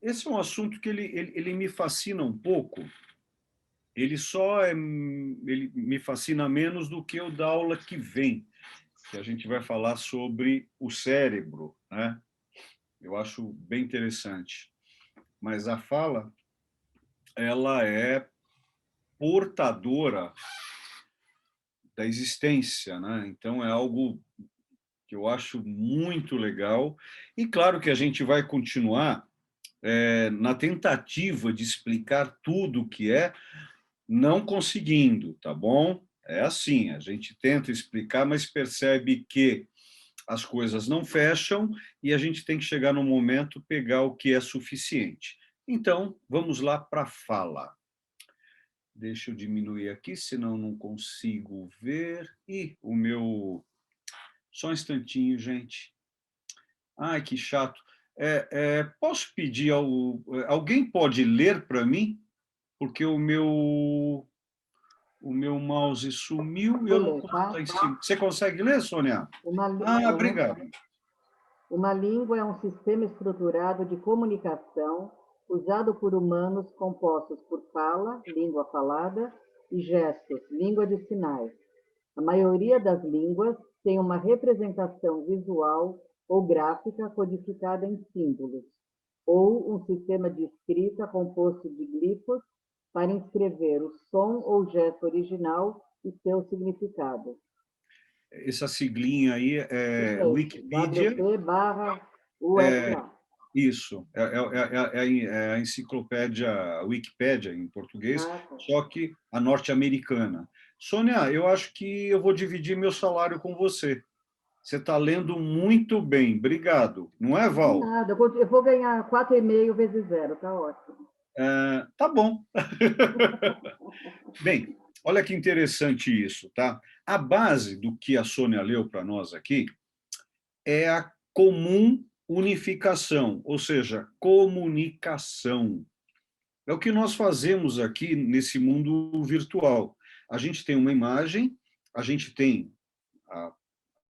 esse é um assunto que ele me fascina um pouco. Ele me fascina menos do que o da aula que vem, que a gente vai falar sobre o cérebro, né? Eu acho bem interessante. Mas a fala, ela é portadora da existência, né? Então é algo que eu acho muito legal. E claro que a gente vai continuar na tentativa de explicar tudo o que é, não conseguindo, tá bom? É assim, a gente tenta explicar, mas percebe que as coisas não fecham e a gente tem que chegar no momento, pegar o que é suficiente. Então, vamos lá para a fala. Deixa eu diminuir aqui, senão não consigo ver. E o meu... Só um instantinho, gente. Ai, que chato. Posso pedir ao... Alguém pode ler para mim? Porque o meu mouse sumiu e eu Vou não ler, consigo estar tá? em cima. Você consegue ler, Sônia? Ah, Uhum. obrigado. Uma língua é um sistema estruturado de comunicação usado por humanos compostos por fala, língua falada, e gestos, língua de sinais. A maioria das línguas tem uma representação visual ou gráfica codificada em símbolos, ou um sistema de escrita composto de glifos para inscrever o som ou gesto original e seu significado. Essa siglinha aí Isso é é isso, Wikipedia. É, WP/USA. isso, é a enciclopédia, a Wikipédia em português, Ah, tá. só que a norte-americana. Sônia, eu acho que eu vou dividir meu salário com você. Você está lendo muito bem, obrigado. Não é, De Val? nada, eu vou ganhar 4,5 vezes zero, tá ótimo. Tá bom. Bem, olha que interessante isso, tá? A base do que a Sônia leu para nós aqui é a comum unificação, ou seja, comunicação. É o que nós fazemos aqui nesse mundo virtual. A gente tem uma imagem, a gente tem a,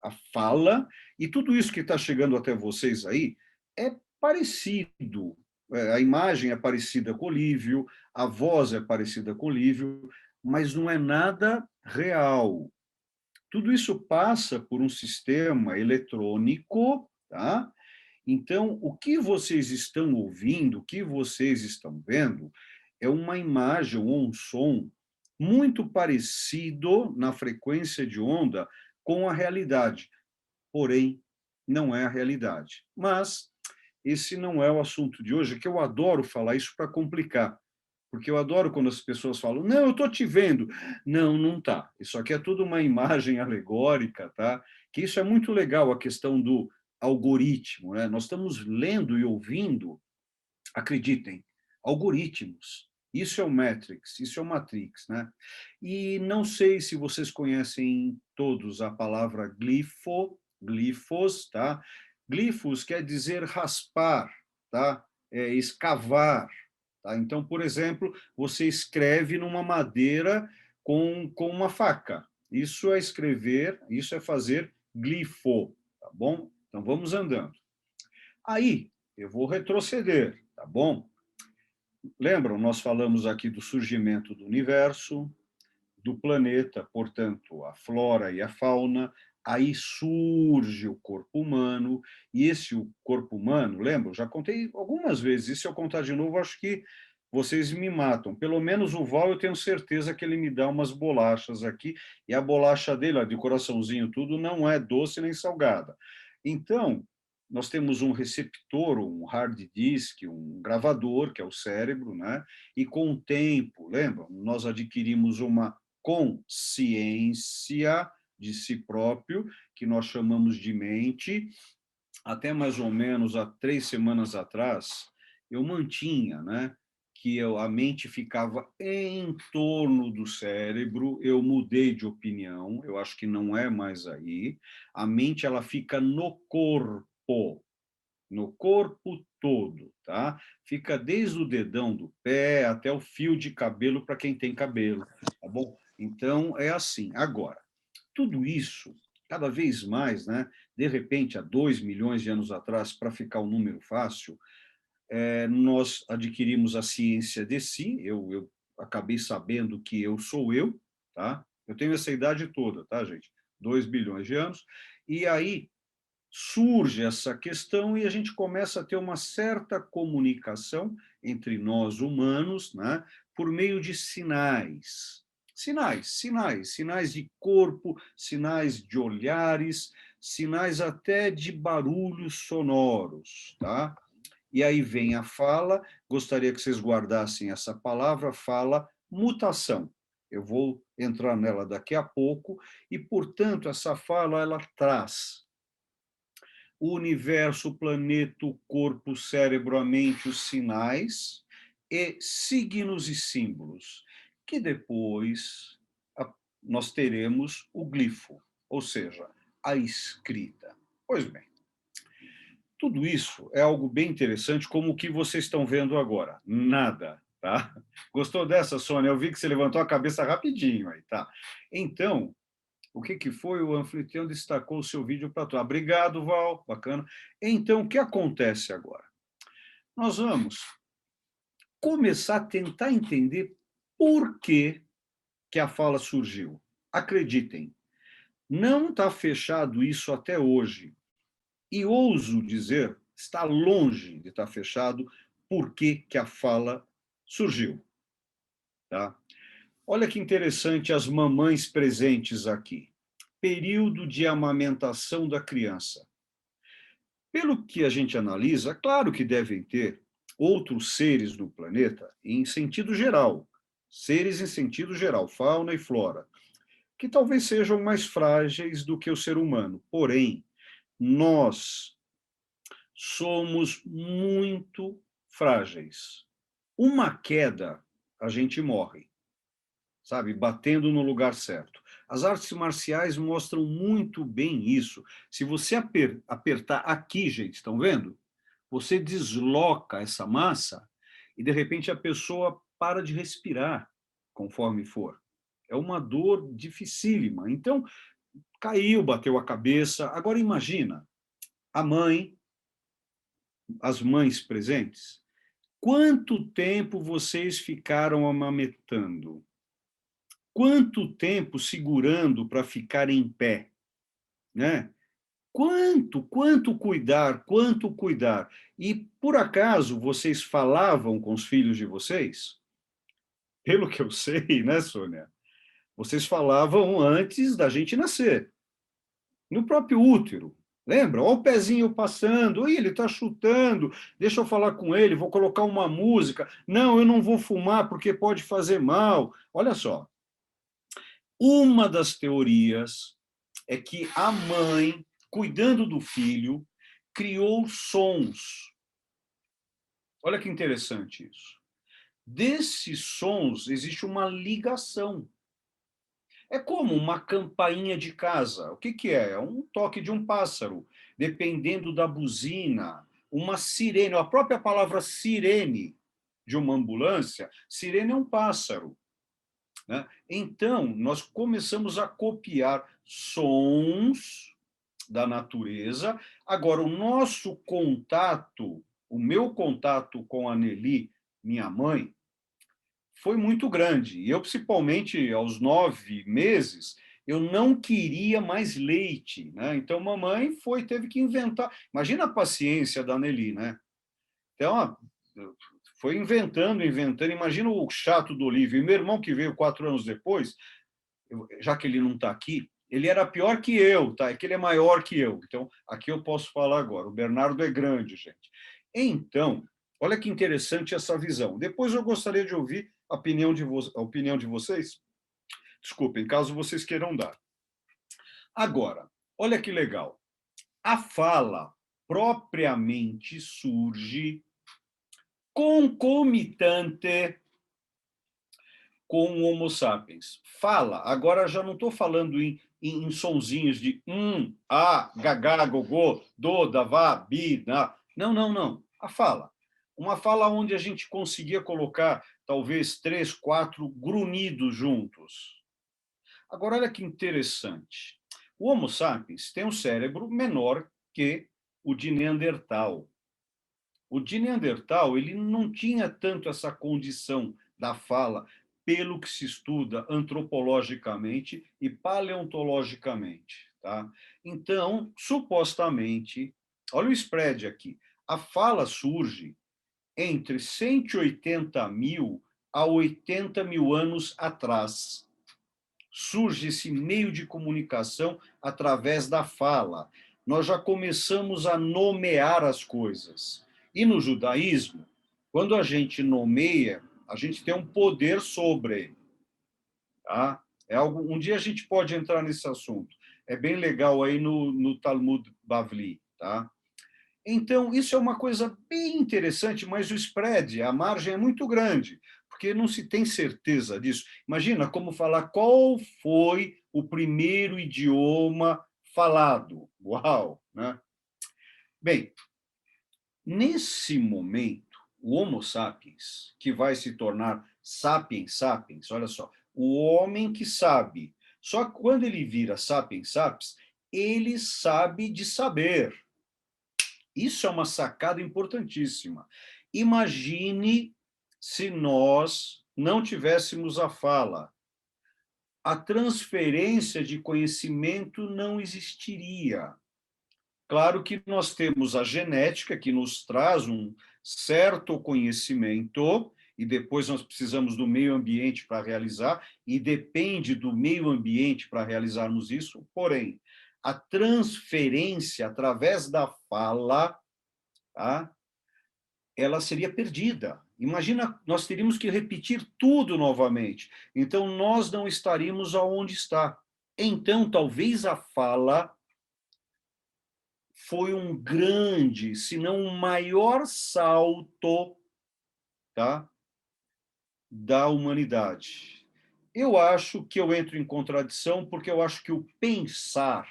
a fala, e tudo isso que está chegando até vocês aí é parecido. A imagem é parecida com o Lívio, a voz é parecida com o Lívio, mas não é nada real. Tudo isso passa por um sistema eletrônico, tá? Então, o que vocês estão ouvindo, o que vocês estão vendo, é uma imagem ou um som muito parecido na frequência de onda com a realidade, porém, não é a realidade. Mas esse não é o assunto de hoje, que eu adoro falar isso para complicar, porque eu adoro quando as pessoas falam, não, eu estou te vendo. Não, não está. Isso aqui é tudo uma imagem alegórica, tá? Que isso é muito legal, a questão do algoritmo, né? Nós estamos lendo e ouvindo, acreditem, algoritmos. Isso é o Matrix, isso é o Matrix, né? E não sei se vocês conhecem todos a palavra glifos, tá? Glifos quer dizer raspar, tá? Escavar, tá? Então, por exemplo, você escreve numa madeira com uma faca. Isso é escrever, isso é fazer glifo, tá bom? Então, vamos andando. Aí, eu vou retroceder, tá bom? Lembram, nós falamos aqui do surgimento do universo, do planeta, portanto, a flora e a fauna, aí surge o corpo humano, e esse o corpo humano, lembram? Já contei algumas vezes, e se eu contar de novo, acho que vocês me matam. Pelo menos o Val, eu tenho certeza que ele me dá umas bolachas aqui, e a bolacha dele, ó, de coraçãozinho tudo, não é doce nem salgada. Então, nós temos um receptor, um hard disk, um gravador, que é o cérebro, né? E com o tempo, lembram? Nós adquirimos uma consciência de si próprio, que nós chamamos de mente. Até mais ou menos há 3 semanas atrás, eu mantinha, né, que a mente ficava em torno do cérebro. Eu mudei de opinião, eu acho que não é mais aí. A mente ela fica no corpo todo, tá? Fica desde o dedão do pé até o fio de cabelo para quem tem cabelo, tá bom? Então é assim. Agora, tudo isso, cada vez mais, né? De repente, há 2 milhões de anos atrás, para ficar um número fácil, nós adquirimos a ciência de si, eu acabei sabendo que eu sou eu, tá? Eu tenho essa idade toda, tá, gente? 2 bilhões de anos. E aí surge essa questão e a gente começa a ter uma certa comunicação entre nós humanos, né, por meio de sinais. Sinais de corpo, sinais de olhares, sinais até de barulhos sonoros, tá? E aí vem a fala, gostaria que vocês guardassem essa palavra, fala mutação. Eu vou entrar nela daqui a pouco, e, portanto, essa fala ela traz o universo, o planeta, o corpo, o cérebro, a mente, os sinais e signos e símbolos, que depois nós teremos o glifo, ou seja, a escrita. Pois bem, tudo isso é algo bem interessante, como o que vocês estão vendo agora. Nada, tá? Gostou dessa, Sônia? Eu vi que você levantou a cabeça rapidinho aí, tá? Então, o que que foi? O anfitrião destacou o seu vídeo para tu. Obrigado, Val, bacana. Então, o que acontece agora? Nós vamos começar a tentar entender por que a fala surgiu. Acreditem, não está fechado isso até hoje. E ouso dizer, está longe de estar fechado por que a fala surgiu. Tá? Olha que interessante as mamães presentes aqui. Período de amamentação da criança. Pelo que a gente analisa, claro que devem ter outros seres no planeta em sentido geral, seres em sentido geral, fauna e flora, que talvez sejam mais frágeis do que o ser humano. Porém, nós somos muito frágeis. Uma queda, a gente morre, sabe? Batendo no lugar certo. As artes marciais mostram muito bem isso. Se você apertar aqui, gente, estão vendo? Você desloca essa massa e, de repente, a pessoa para de respirar conforme for. É uma dor dificílima. Então, caiu, bateu a cabeça. Agora, imagina a mãe, as mães presentes. Quanto tempo vocês ficaram amamentando? Quanto tempo segurando para ficar em pé, né? Quanto cuidar, quanto cuidar. E, por acaso, vocês falavam com os filhos de vocês? Pelo que eu sei, né, Sônia? Vocês falavam antes da gente nascer, no próprio útero. Lembra? Olha o pezinho passando, ih, ele está chutando, deixa eu falar com ele, vou colocar uma música. Não, eu não vou fumar porque pode fazer mal. Olha só, uma das teorias é que a mãe, cuidando do filho, criou sons. Olha que interessante isso. Desses sons existe uma ligação. É como uma campainha de casa. O que que é? É um toque de um pássaro, dependendo da buzina, uma sirene. A própria palavra sirene de uma ambulância, sirene é um pássaro, né? Então, nós começamos a copiar sons da natureza. Agora, o nosso contato, o meu contato com a Nelly, minha mãe, foi muito grande. E eu, principalmente aos 9 meses, eu não queria mais leite, né? Então, mamãe teve que inventar. Imagina a paciência da Nelly, né? Então, foi inventando, inventando. Imagina o chato do Olívio. E meu irmão, que veio 4 anos depois, já que ele não está aqui, ele era pior que eu, tá? É que ele é maior que eu. Então, aqui eu posso falar agora. O Bernardo é grande, gente. Então, olha que interessante essa visão. Depois eu gostaria de ouvir a opinião de vocês. Desculpem, caso vocês queiram dar. Agora, olha que legal. A fala propriamente surge concomitante com o Homo sapiens. Fala, agora já não estou falando em sonzinhos de a, gagá, gogô, do, davá, bi, na. Não, não, não. A fala. Uma fala onde a gente conseguia colocar talvez 3, 4 grunhidos juntos. Agora, olha que interessante. O Homo sapiens tem um cérebro menor que o de Neandertal. O de Neandertal, ele não tinha tanto essa condição da fala, pelo que se estuda antropologicamente e paleontologicamente. Tá? Então, supostamente, olha o spread aqui, a fala surge entre 180 mil a 80 mil anos atrás. Surge esse meio de comunicação através da fala. Nós já começamos a nomear as coisas. E no judaísmo, quando a gente nomeia, a gente tem um poder sobre. Tá? Um dia a gente pode entrar nesse assunto. É bem legal aí no Talmud Bavli. Tá? Então, isso é uma coisa bem interessante, mas o spread, a margem é muito grande, porque não se tem certeza disso. Imagina como falar qual foi o primeiro idioma falado. Uau! Né? Bem, nesse momento, o Homo sapiens, que vai se tornar sapiens sapiens, olha só, o homem que sabe. Só que quando ele vira sapiens sapiens, ele sabe de saber. Isso é uma sacada importantíssima. Imagine se nós não tivéssemos a fala. A transferência de conhecimento não existiria. Claro que nós temos a genética, que nos traz um certo conhecimento, e depois nós precisamos do meio ambiente para realizar, e depende do meio ambiente para realizarmos isso, porém, a transferência através da fala, tá? Ela seria perdida. Imagina, nós teríamos que repetir tudo novamente. Então, nós não estaríamos aonde está. Então, talvez a fala foi um grande, se não o maior salto, tá, da humanidade. Eu acho que eu entro em contradição porque eu acho que o pensar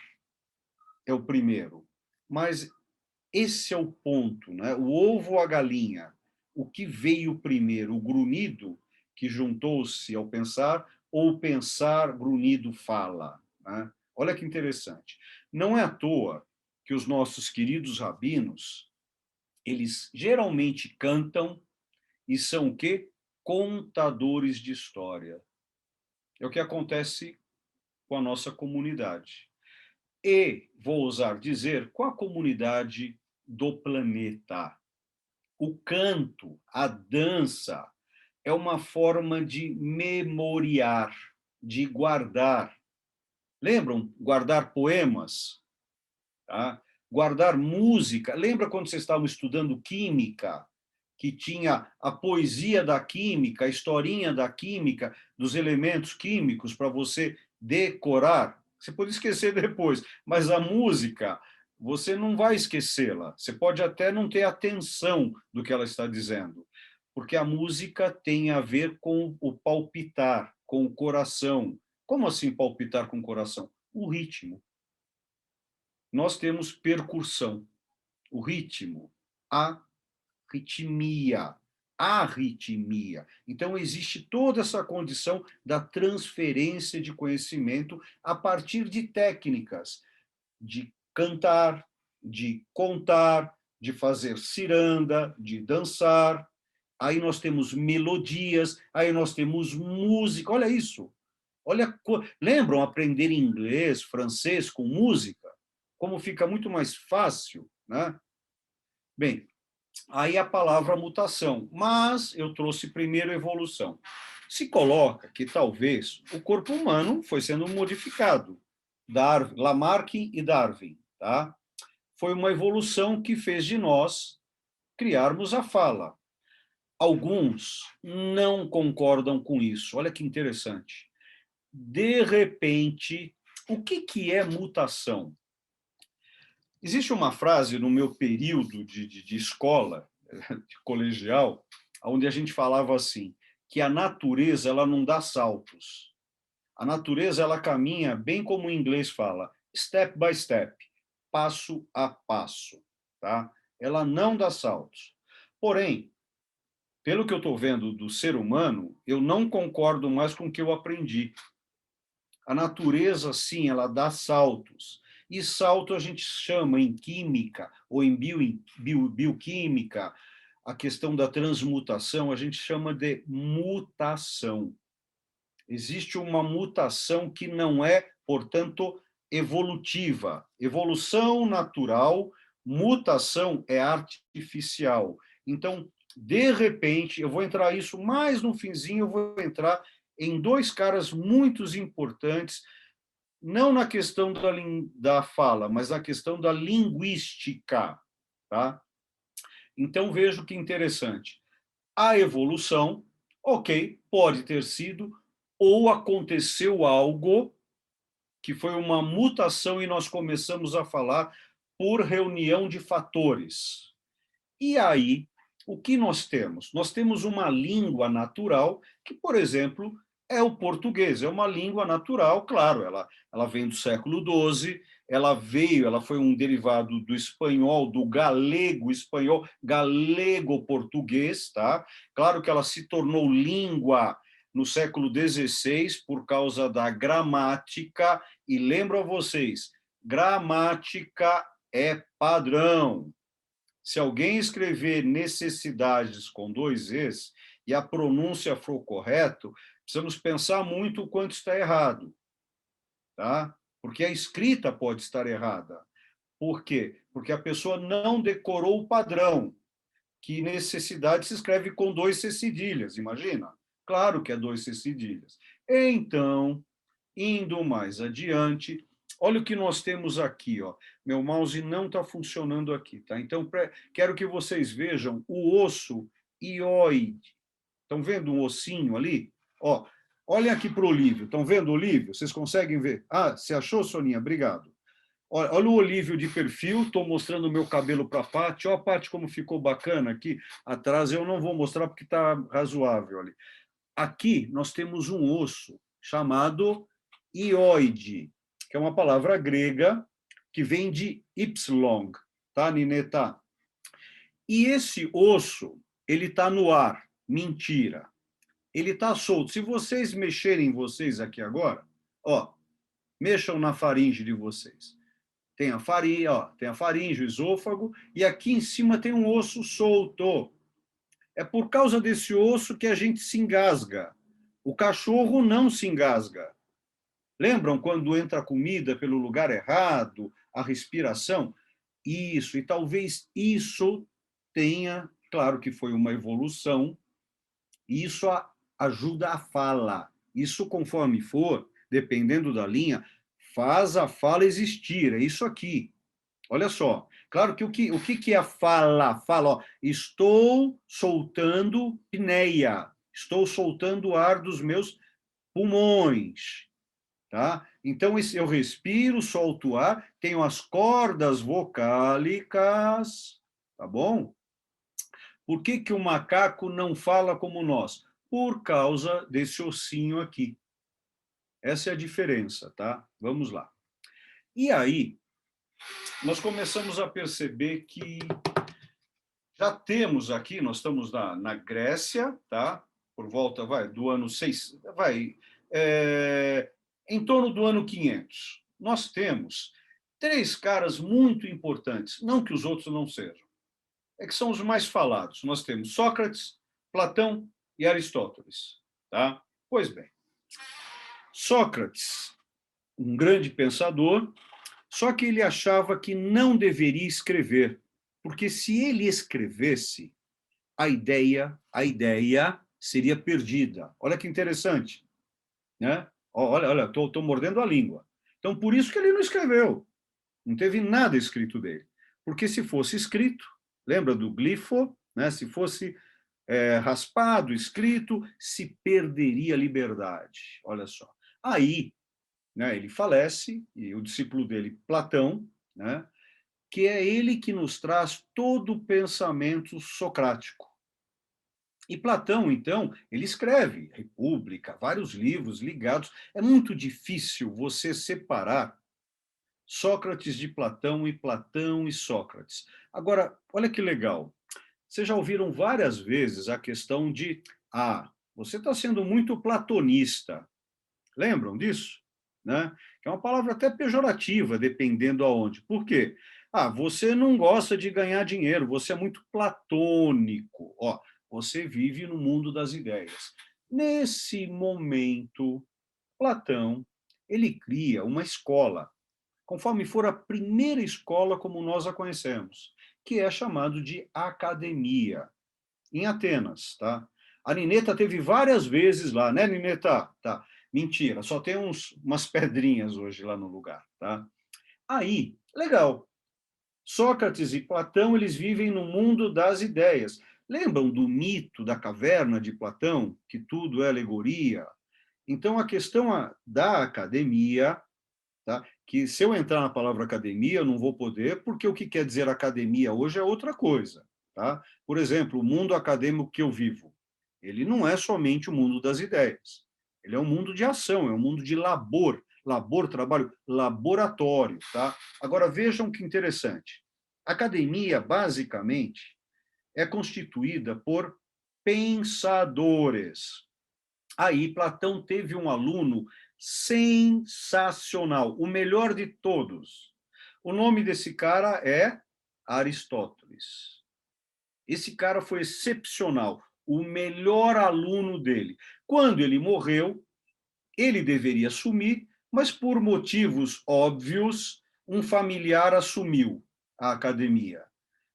é o primeiro. Mas esse é o ponto, né? O ovo ou a galinha? O que veio primeiro? O grunhido, que juntou-se ao pensar, ou o pensar grunhido fala? Né? Olha que interessante. Não é à toa que os nossos queridos rabinos, eles geralmente cantam e são o quê? Contadores de história. É o que acontece com a nossa comunidade. E, vou ousar dizer, com a comunidade do planeta. O canto, a dança, é uma forma de memoriar, de guardar. Lembram? Guardar poemas, tá? Guardar música. Lembra quando vocês estavam estudando química, que tinha a poesia da química, a historinha da química, dos elementos químicos para você decorar? Você pode esquecer depois, mas a música, você não vai esquecê-la. Você pode até não ter atenção do que ela está dizendo, porque a música tem a ver com o palpitar, com o coração. Como assim palpitar com o coração? O ritmo. Nós temos percussão, o ritmo, a ritmia, arritmia. Então, existe toda essa condição da transferência de conhecimento a partir de técnicas de cantar, de contar, de fazer ciranda, de dançar. Aí nós temos melodias, aí nós temos música. Olha isso. Olha, lembram aprender inglês, francês com música? Como fica muito mais fácil, né? Bem, aí a palavra mutação, mas eu trouxe primeiro evolução. Se coloca que talvez o corpo humano foi sendo modificado. Lamarck e Darwin, tá? Foi uma evolução que fez de nós criarmos a fala. Alguns não concordam com isso. Olha que interessante. De repente, o que é mutação? Existe uma frase no meu período de escola, de colegial, onde a gente falava assim, que a natureza ela não dá saltos. A natureza ela caminha, bem como o inglês fala, step by step, passo a passo. Tá? Ela não dá saltos. Porém, pelo que eu estou vendo do ser humano, eu não concordo mais com o que eu aprendi. A natureza, sim, ela dá saltos. E salto a gente chama em química, ou em bioquímica, a questão da transmutação, a gente chama de mutação. Existe uma mutação que não é, portanto, evolutiva. Evolução natural, mutação é artificial. Então, de repente, eu vou entrar isso mais no finzinho, eu vou entrar em dois caras muito importantes, não na questão da fala, mas na questão da linguística. Tá? Então, vejo que interessante. A evolução, ok, pode ter sido, ou aconteceu algo que foi uma mutação e nós começamos a falar por reunião de fatores. E aí, o que nós temos? Nós temos uma língua natural que, por exemplo, é o português. É uma língua natural, claro, ela vem do século XII, ela foi um derivado do espanhol, do galego-espanhol, galego-português, tá? Claro que ela se tornou língua no século XVI por causa da gramática, e lembro a vocês, gramática é padrão. Se alguém escrever necessidades com dois es e a pronúncia for correta, precisamos pensar muito o quanto está errado, tá? Porque a escrita pode estar errada. Por quê? Porque a pessoa não decorou o padrão, que necessidade se escreve com dois c cedilhas, imagina? Claro que é dois c cedilhas. Então, indo mais adiante, olha o que nós temos aqui, ó. Meu mouse não está funcionando aqui, tá? Então, quero que vocês vejam o osso hioide. Estão vendo um ossinho ali? Ó, olhem aqui para o Olívio. Estão vendo o Olívio? Vocês conseguem ver? Ah, você achou, Soninha? Obrigado. Olha o Olívio de perfil, estou mostrando o meu cabelo para a Paty. Olha a Paty como ficou bacana aqui atrás. Eu não vou mostrar porque está razoável ali. Aqui nós temos um osso chamado hioide, que é uma palavra grega que vem de y, tá, Nineta? E esse osso, ele está no ar. Mentira. Ele está solto. Se vocês mexerem vocês aqui agora, ó, mexam na faringe de vocês. Tem a faringe, ó, tem a faringe, o esôfago, e aqui em cima tem um osso solto. É por causa desse osso que a gente se engasga. O cachorro não se engasga. Lembram quando entra a comida pelo lugar errado, a respiração? Isso, e talvez isso tenha, claro que foi uma evolução, isso ajuda a fala. Isso, conforme for, dependendo da linha, faz a fala existir. É isso aqui. Olha só. Claro que o que é a fala? Fala, ó, estou soltando pneia, estou soltando o ar dos meus pulmões. Tá? Então, eu respiro, solto o ar, tenho as cordas vocálicas, tá bom? Por que que o macaco não fala como nós? Por causa desse ossinho aqui. Essa é a diferença, tá? Vamos lá. E aí, nós começamos a perceber que já temos aqui, nós estamos na Grécia, tá? Por volta, do ano 6, em torno do ano 500. Nós temos três caras muito importantes, não que os outros não sejam, é que são os mais falados. Nós temos Sócrates, Platão e Aristóteles, tá? Pois bem, Sócrates, um grande pensador, só que ele achava que não deveria escrever, porque se ele escrevesse, a ideia seria perdida. Olha que interessante, né? Olha, estou mordendo a língua. Então, por isso que ele não escreveu. Não teve nada escrito dele. Porque se fosse escrito, lembra do glifo, né? Se fosse raspado, escrito, se perderia a liberdade. Olha só. Aí, né, ele falece, e o discípulo dele, Platão, né, que é ele que nos traz todo o pensamento socrático. E Platão, então, ele escreve República, vários livros ligados. É muito difícil você separar Sócrates de Platão e Sócrates. Agora, olha que legal. Vocês já ouviram várias vezes a questão de você está sendo muito platonista. Lembram disso? né? Que é uma palavra até pejorativa, dependendo aonde. Por quê? Ah, você não gosta de ganhar dinheiro, você é muito platônico. Ó, você vive no mundo das ideias. Nesse momento, Platão, ele cria uma escola, conforme for a primeira escola como nós a conhecemos, que é chamado de academia, em Atenas, tá? A Nineta teve várias vezes lá, né, Nineta? Tá. Mentira, só tem umas pedrinhas hoje lá no lugar, tá? Aí, legal. Sócrates e Platão, eles vivem no mundo das ideias. Lembram do mito da caverna de Platão, que tudo é alegoria? Então, a questão da academia, tá? Que se eu entrar na palavra academia, eu não vou poder, porque o que quer dizer academia hoje é outra coisa, tá? Por exemplo, o mundo acadêmico que eu vivo, ele não é somente o mundo das ideias. Ele é um mundo de ação, é um mundo de labor, labor, trabalho, laboratório, tá? Agora, vejam que interessante. A academia, basicamente, é constituída por pensadores. Aí, Platão teve um aluno sensacional, o melhor de todos. O nome desse cara é Aristóteles. Esse cara foi excepcional, o melhor aluno dele. Quando ele morreu, ele deveria assumir, mas por motivos óbvios, um familiar assumiu a academia.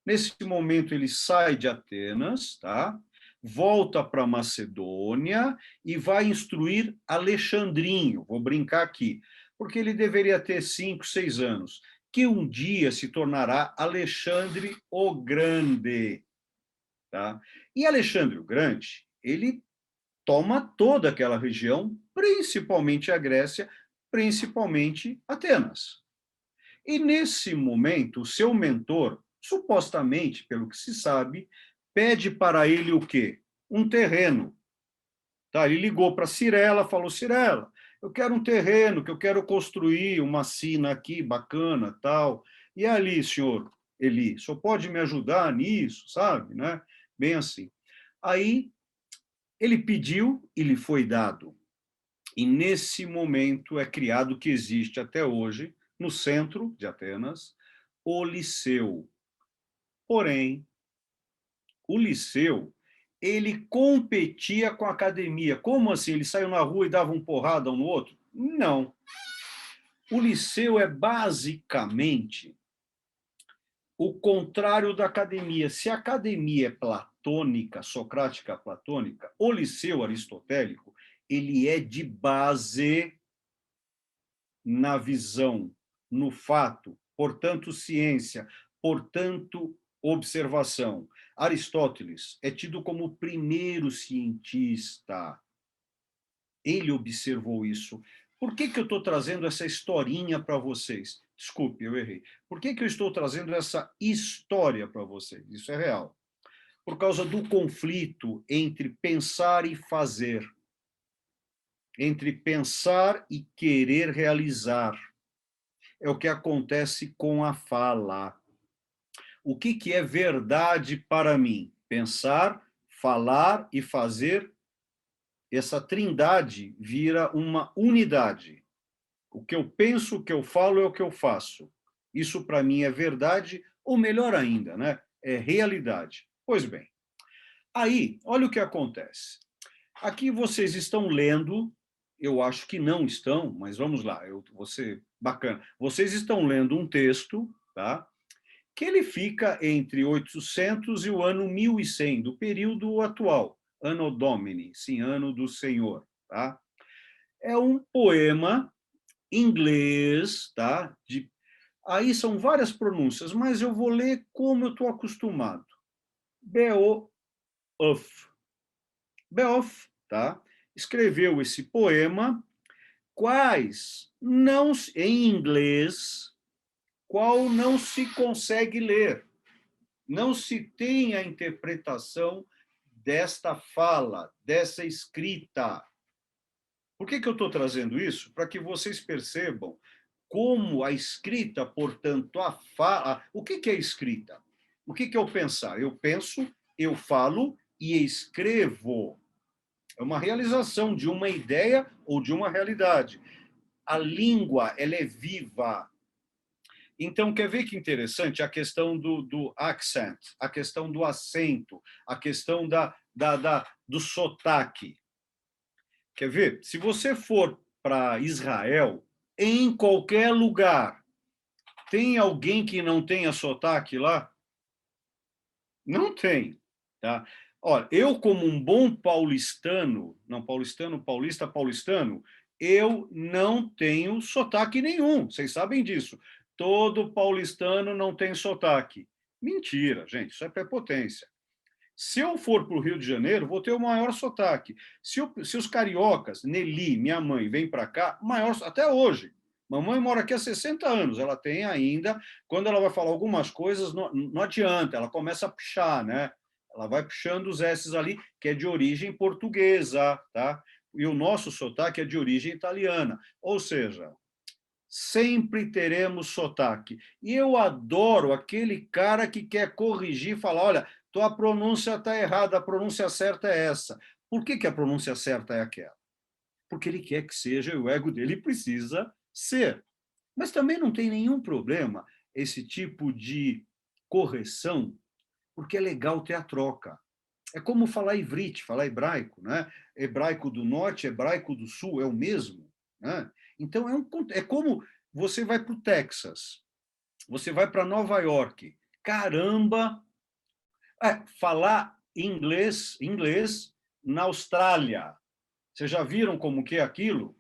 Nesse momento, ele sai de Atenas, tá? Volta para Macedônia e vai instruir Alexandrinho. Vou brincar aqui, porque ele deveria ter 5, 6 anos, que um dia se tornará Alexandre o Grande. Tá? E Alexandre o Grande, ele toma toda aquela região, principalmente a Grécia, principalmente Atenas. E nesse momento, o seu mentor, supostamente, pelo que se sabe, pede para ele o quê? Um terreno. Tá? Ele ligou para Cirela, falou: Cirela, eu quero um terreno, que eu quero construir uma sina aqui bacana, tal. E ali, senhor Eli, só pode me ajudar nisso, sabe? Né? Bem assim. Aí ele pediu e lhe foi dado. E nesse momento é criado o que existe até hoje, no centro de Atenas, o Liceu. Porém, o Liceu, ele competia com a academia. Como assim? Ele saiu na rua e dava um porrada um no outro? Não. O Liceu é basicamente o contrário da academia. Se a academia é platônica, socrática platônica, o Liceu aristotélico, ele é de base na visão, no fato, portanto, ciência, portanto, observação. Aristóteles é tido como o primeiro cientista. Ele observou isso. Por que eu estou trazendo essa historinha para vocês? Desculpe, eu errei. Por que eu estou trazendo essa história para vocês? Isso é real. Por causa do conflito entre pensar e fazer, entre pensar e querer realizar. É o que acontece com a fala. O que é verdade para mim? Pensar, falar e fazer, essa trindade vira uma unidade. O que eu penso, o que eu falo é o que eu faço. Isso para mim é verdade, ou melhor ainda, né? É realidade. Pois bem, aí, olha o que acontece. Aqui vocês estão lendo, eu acho que não estão, mas vamos lá, vou ser bacana. Vocês estão lendo um texto, tá? Que ele fica entre 800 e o ano 1100, do período atual, Anno Domini, sim, ano do Senhor, tá? É um poema inglês, tá? Aí são várias pronúncias, mas eu vou ler como eu estou acostumado. Beowulf. Beowulf, tá? Escreveu esse poema, quais não, em inglês, qual não se consegue ler. Não se tem a interpretação desta fala, dessa escrita. Por que eu estou trazendo isso? Para que vocês percebam como a escrita, portanto, a fala. O que é escrita? O que é eu pensar? Eu penso, eu falo e escrevo. É uma realização de uma ideia ou de uma realidade. A língua, ela é viva. Então, quer ver que interessante a questão do accent, a questão do acento, a questão do sotaque. Quer ver? Se você for para Israel, em qualquer lugar, tem alguém que não tenha sotaque lá? Não tem, tá? Olha, eu como um bom paulistano, não paulistano, paulista, paulistano, eu não tenho sotaque nenhum. Vocês sabem disso. Todo paulistano não tem sotaque. Mentira, gente, isso é prepotência. Se eu for para o Rio de Janeiro, vou ter o maior sotaque. Se os cariocas, Nelly, minha mãe, vêm para cá, maior, até hoje. Mamãe mora aqui há 60 anos, ela tem ainda, quando ela vai falar algumas coisas, não adianta, ela começa a puxar, né? Ela vai puxando os S's ali, que é de origem portuguesa, tá? E o nosso sotaque é de origem italiana. Ou seja, sempre teremos sotaque. E eu adoro aquele cara que quer corrigir e falar, olha, tua pronúncia está errada, a pronúncia certa é essa. Por que a pronúncia certa é aquela? Porque ele quer que seja e o ego dele precisa ser. Mas também não tem nenhum problema esse tipo de correção, porque é legal ter a troca. É como falar ivrite, falar hebraico, né? Hebraico do norte, hebraico do sul, é o mesmo, né? Então, é como você vai para o Texas, você vai para Nova York. Caramba! Falar inglês na Austrália. Vocês já viram como que é aquilo?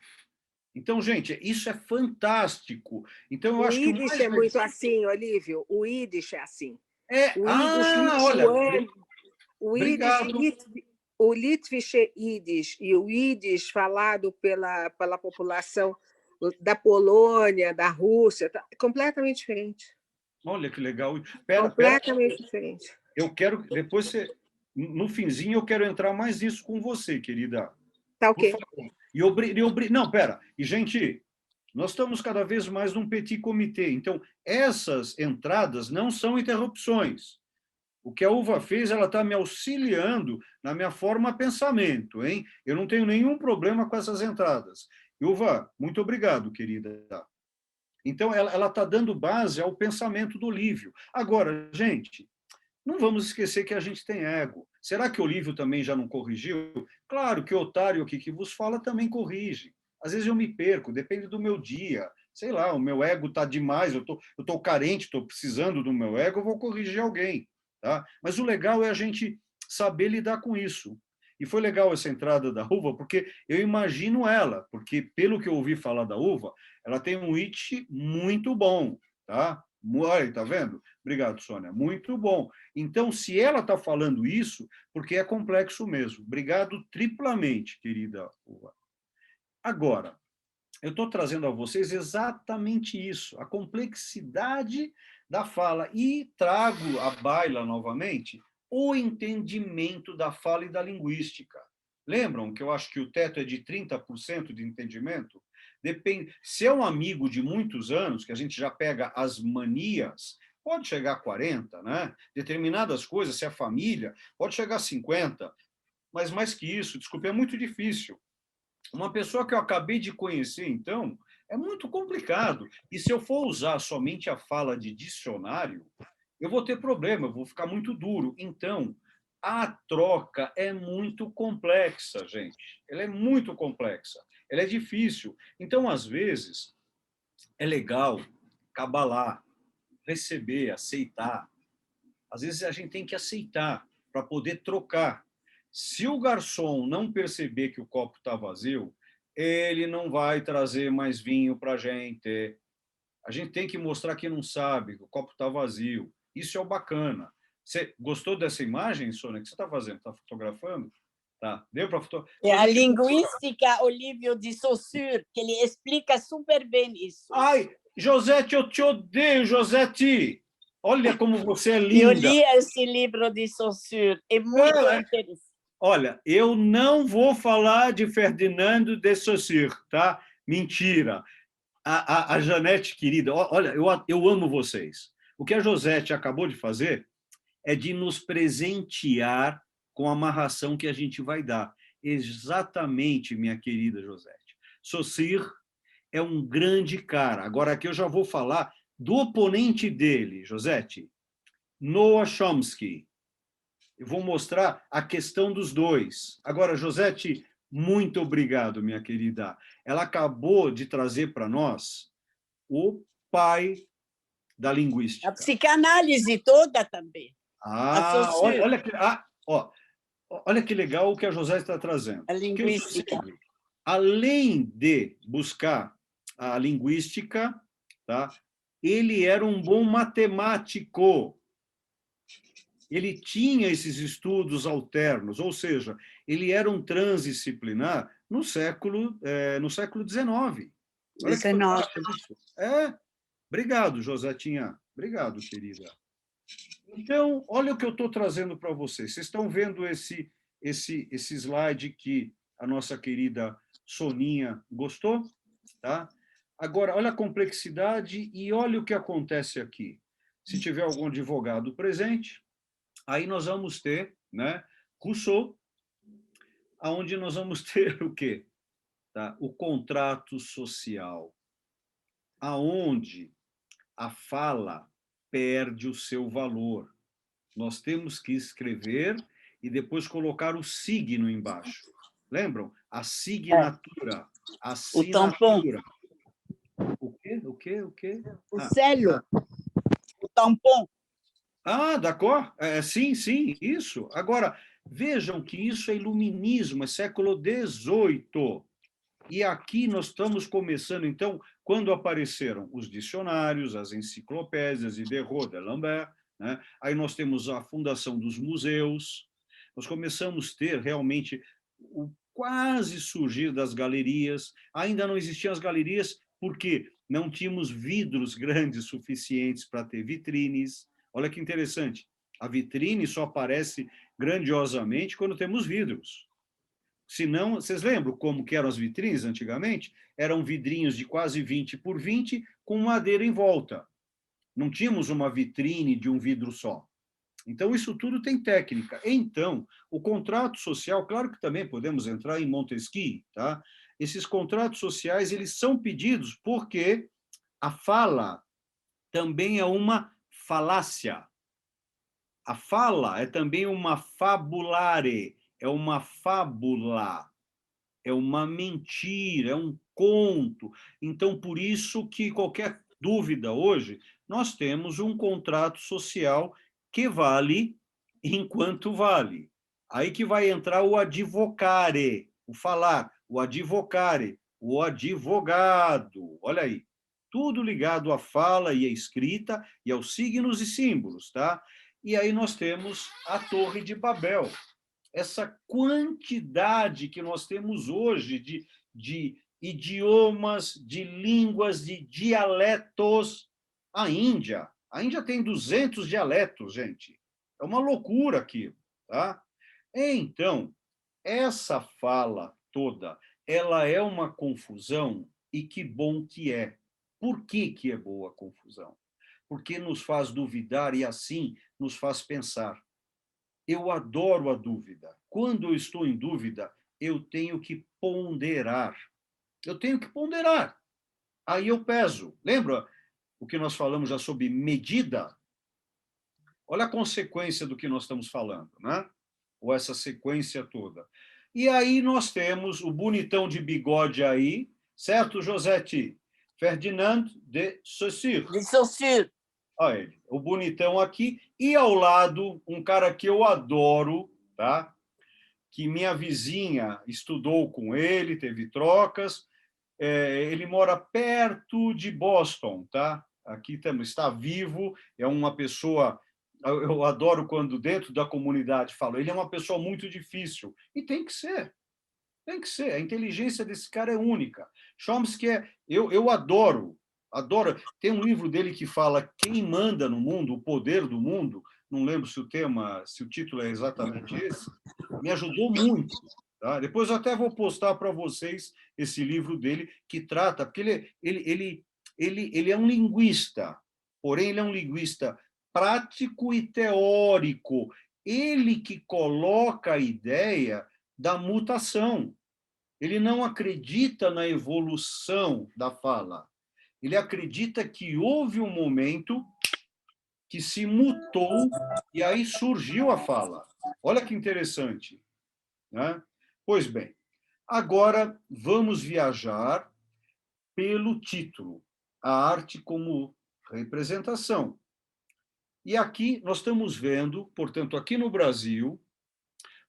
Então, gente, isso é fantástico. Então, eu O acho que o Yiddish mais é muito assim, Olívio. O Yiddish é assim. é. O Yiddish Olha, lituano, o Yiddish, obrigado. o Litvish Yiddish e o Yiddish falado pela população da Polônia, da Rússia, tá completamente diferente. Olha que legal. Pera, Completamente diferente. eu quero depois no finzinho eu quero entrar mais nisso com você, querida. Tá Por ok. favor. Não, pera. E gente, nós estamos cada vez mais num petit comitê. Então, essas entradas não são interrupções. O que a Uva fez, ela está me auxiliando na minha forma de pensamento, hein? Eu não tenho nenhum problema com essas entradas. Uva, muito obrigado, querida. Então, ela está dando base ao pensamento do Olívio. Agora, gente, não vamos esquecer que a gente tem ego. Será que o Olívio também já não corrigiu? Claro que o otário aqui que vos fala também corrige. Às vezes eu me perco, depende do meu dia. Sei lá, o meu ego está demais, eu tô carente, estou precisando do meu ego, eu vou corrigir alguém. Tá? Mas o legal é a gente saber lidar com isso. E foi legal essa entrada da Uva, porque eu imagino ela, porque pelo que eu ouvi falar da Uva, ela tem um it muito bom. Tá? Olha, tá vendo? Obrigado, Sônia. Muito bom. Então, se ela está falando isso, porque é complexo mesmo. Obrigado triplamente, querida Uva. Agora, eu estou trazendo a vocês exatamente isso, a complexidade da fala. E trago à baila novamente o entendimento da fala e da linguística. Lembram que eu acho que o teto é de 30% de entendimento? Depende. Se é um amigo de muitos anos, que a gente já pega as manias, pode chegar a 40, né? Determinadas coisas, se é família, pode chegar a 50. Mas mais que isso, desculpe, é muito difícil. Uma pessoa que eu acabei de conhecer, então, é muito complicado. E se eu for usar somente a fala de dicionário, eu vou ter problema, eu vou ficar muito duro. Então, a troca é muito complexa, gente. Ela é muito complexa. Ela é difícil. Então, às vezes, é legal cabalar, receber, aceitar. Às vezes, a gente tem que aceitar para poder trocar. Se o garçom não perceber que o copo está vazio, ele não vai trazer mais vinho para a gente. A gente tem que mostrar que não sabe, que o copo está vazio. Isso é o bacana. Você gostou dessa imagem, Sônia? O que você está fazendo? Está fotografando? Tá. Deu para fotografar? É a linguística, Olívio de Saussure, que ele explica super bem isso. Ai, Josete, eu te odeio, Josete! Olha como você é linda. Eu li esse livro de Saussure, é muito interessante. Olha, eu não vou falar de Ferdinando de Saussure, tá? Mentira. A Janete, querida, olha, eu amo vocês. O que a Josete acabou de fazer é de nos presentear com a amarração que a gente vai dar. Exatamente, minha querida Josete. Saussure, é um grande cara. Agora, aqui eu já vou falar do oponente dele, Josete, Noam Chomsky. Eu vou mostrar a questão dos dois. Agora, Josete, muito obrigado, minha querida. Ela acabou de trazer para nós o pai da linguística. A psicanálise toda também. Olha que legal o que a José está trazendo. A linguística. Além de buscar a linguística, tá? Ele era um bom matemático. Ele tinha esses estudos alternos, ou seja, ele era um transdisciplinar no século XIX. Olha que fantástico isso. Obrigado, Josetinha. Obrigado, querida. Então, olha o que eu estou trazendo para vocês. Vocês estão vendo esse slide que a nossa querida Soninha gostou? Tá? Agora, olha a complexidade e olha o que acontece aqui. Se tiver algum advogado presente, aí nós vamos ter, né, Rousseau, aonde nós vamos ter o quê? Tá? O contrato social, aonde a fala perde o seu valor. Nós temos que escrever e depois colocar o signo embaixo. Lembram? A signatura. A assinatura. O quê? O selo. O tampão. D'accord. Sim, isso. Agora, vejam que isso é iluminismo, é século XVIII. E aqui nós estamos começando, então, quando apareceram os dicionários, as enciclopédias de Diderot, de Lambert, né? Aí nós temos a fundação dos museus, nós começamos a ter realmente o quase surgir das galerias. Ainda não existiam as galerias porque não tínhamos vidros grandes suficientes para ter vitrines. Olha que interessante, a vitrine só aparece grandiosamente quando temos vidros. Se não, vocês lembram como que eram as vitrines antigamente? Eram vidrinhos de quase 20 por 20 com madeira em volta. Não tínhamos uma vitrine de um vidro só. Então, isso tudo tem técnica. Então, o contrato social, claro que também podemos entrar em Montesquieu, tá? Esses contratos sociais, eles são pedidos porque a fala também é uma falácia. A fala é também uma fabulare, é uma fábula, é uma mentira, é um conto. Então, por isso que qualquer dúvida hoje, nós temos um contrato social que vale enquanto vale. Aí que vai entrar o advocare, o falar, o advocare, o advogado. Olha aí, tudo ligado à fala e à escrita e aos signos e símbolos, tá? E aí nós temos a Torre de Babel. Essa quantidade que nós temos hoje de idiomas, de línguas, de dialetos. A Índia tem 200 dialetos, gente. É uma loucura aquilo, tá? Então, essa fala toda, ela é uma confusão e que bom que é. Por que é boa a confusão? Porque nos faz duvidar e assim nos faz pensar. Eu adoro a dúvida. Quando eu estou em dúvida, eu tenho que ponderar. Aí eu peso. Lembra o que nós falamos já sobre medida? Olha a consequência do que nós estamos falando, né? Ou essa sequência toda. E aí nós temos o bonitão de bigode aí, certo, Josete? Ferdinand de Saussure. De Saussure. Olha ele, o bonitão aqui. E ao lado, um cara que eu adoro, tá? Que minha vizinha estudou com ele, teve trocas. Ele mora perto de Boston, tá? Aqui está vivo, é uma pessoa... Eu adoro quando dentro da comunidade falo, ele é uma pessoa muito difícil. E tem que ser. Tem que ser. A inteligência desse cara é única. Chomsky eu adoro. Tem um livro dele que fala Quem Manda no Mundo, o Poder do Mundo. Não lembro se o título é exatamente esse. Me ajudou muito. Tá? Depois eu até vou postar para vocês esse livro dele que trata, porque ele é um linguista, porém ele é um linguista prático e teórico. Ele que coloca a ideia da mutação. Ele não acredita na evolução da fala. Ele acredita que houve um momento que se mutou e aí surgiu a fala. Olha que interessante, né? Pois bem, agora vamos viajar pelo título, a arte como representação. E aqui nós estamos vendo, portanto, aqui no Brasil,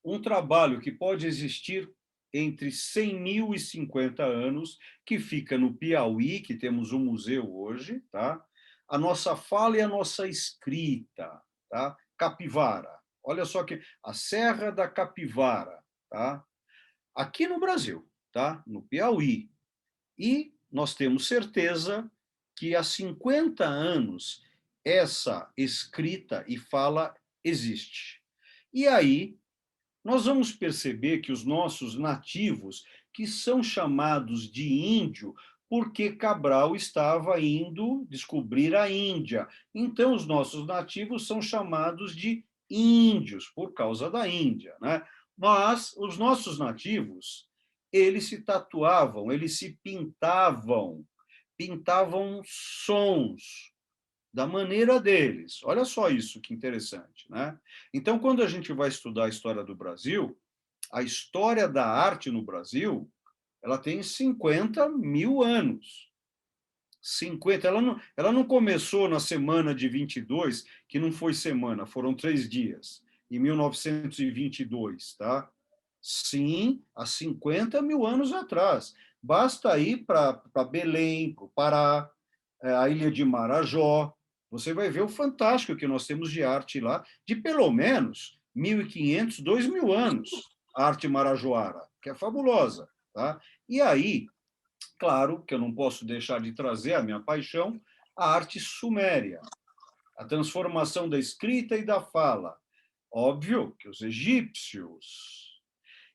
um trabalho que pode existir entre 100 mil e 50 anos, que fica no Piauí, que temos um museu hoje, tá? A nossa fala e a nossa escrita, tá? Capivara. Olha só que a Serra da Capivara, tá? Aqui no Brasil, tá? No Piauí. E nós temos certeza que há 50 anos essa escrita e fala existe. E aí nós vamos perceber que os nossos nativos, que são chamados de índio, porque Cabral estava indo descobrir a Índia. Então, os nossos nativos são chamados de índios, por causa da Índia, né? Mas os nossos nativos, eles se tatuavam, eles se pintavam, pintavam sons, da maneira deles. Olha só isso que interessante, né? Então, quando a gente vai estudar a história do Brasil, a história da arte no Brasil, ela tem 50 mil anos. 50, ela não começou na semana de 22, que não foi semana, foram 3 dias, em 1922, tá? Sim, há 50 mil anos atrás. Basta ir para Belém, para o Pará, a ilha de Marajó, você vai ver o fantástico que nós temos de arte lá, de pelo menos 1.500, 2.000 anos, a arte marajoara, que é fabulosa. Tá? E aí, claro que eu não posso deixar de trazer a minha paixão, a arte suméria, a transformação da escrita e da fala. Óbvio que os egípcios.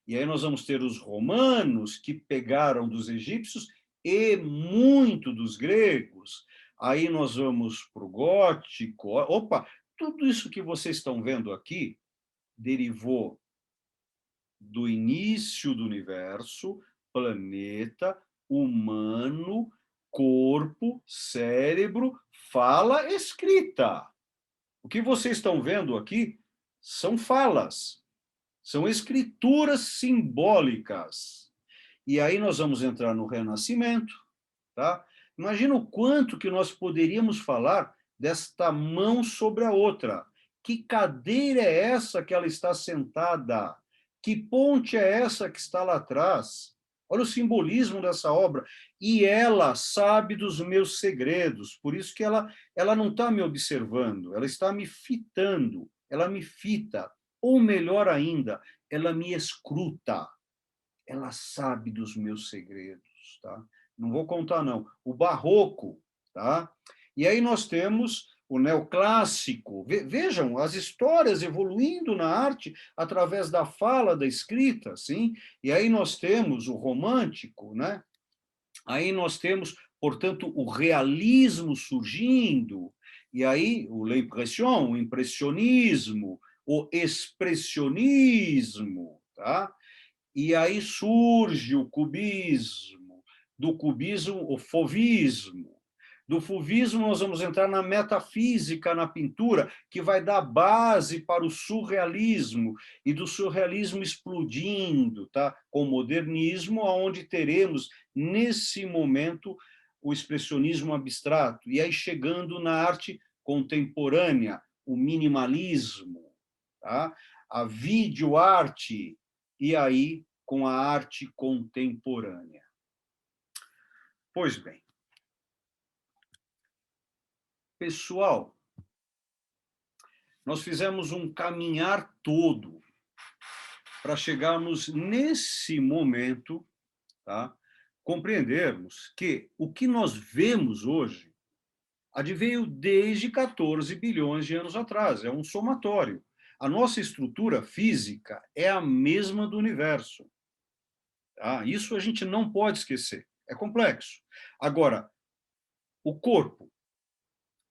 E aí nós vamos ter os romanos, que pegaram dos egípcios e muito dos gregos. Aí nós vamos para o gótico. Opa, tudo isso que vocês estão vendo aqui derivou do início do universo, planeta, humano, corpo, cérebro, fala, escrita. O que vocês estão vendo aqui são falas, são escrituras simbólicas. E aí nós vamos entrar no Renascimento, tá? Imagina o quanto que nós poderíamos falar desta mão sobre a outra. Que cadeira é essa que ela está sentada? Que ponte é essa que está lá atrás? Olha o simbolismo dessa obra. E ela sabe dos meus segredos, por isso que ela não está me observando, ela está me fitando, ela me fita, ou melhor ainda, ela me escruta. Ela sabe dos meus segredos, tá? Não vou contar, não. O barroco, tá? E aí nós temos o neoclássico. Vejam, as histórias evoluindo na arte através da fala, da escrita, sim? E aí nós temos o romântico, né? Aí nós temos, portanto, o realismo surgindo, e aí o l'impression, o impressionismo, o expressionismo, tá? E aí surge o cubismo, do cubismo o fauvismo. Do fauvismo nós vamos entrar na metafísica, na pintura, que vai dar base para o surrealismo, e do surrealismo explodindo, tá? Com o modernismo, onde teremos, nesse momento, o expressionismo abstrato, e aí chegando na arte contemporânea, o minimalismo, tá? A videoarte, e aí com a arte contemporânea. Pois bem, pessoal, nós fizemos um caminhar todo para chegarmos nesse momento, tá? Compreendermos que o que nós vemos hoje adveio desde 14 bilhões de anos atrás, é um somatório. A nossa estrutura física é a mesma do universo. Tá? Isso a gente não pode esquecer, é complexo. Agora, o corpo,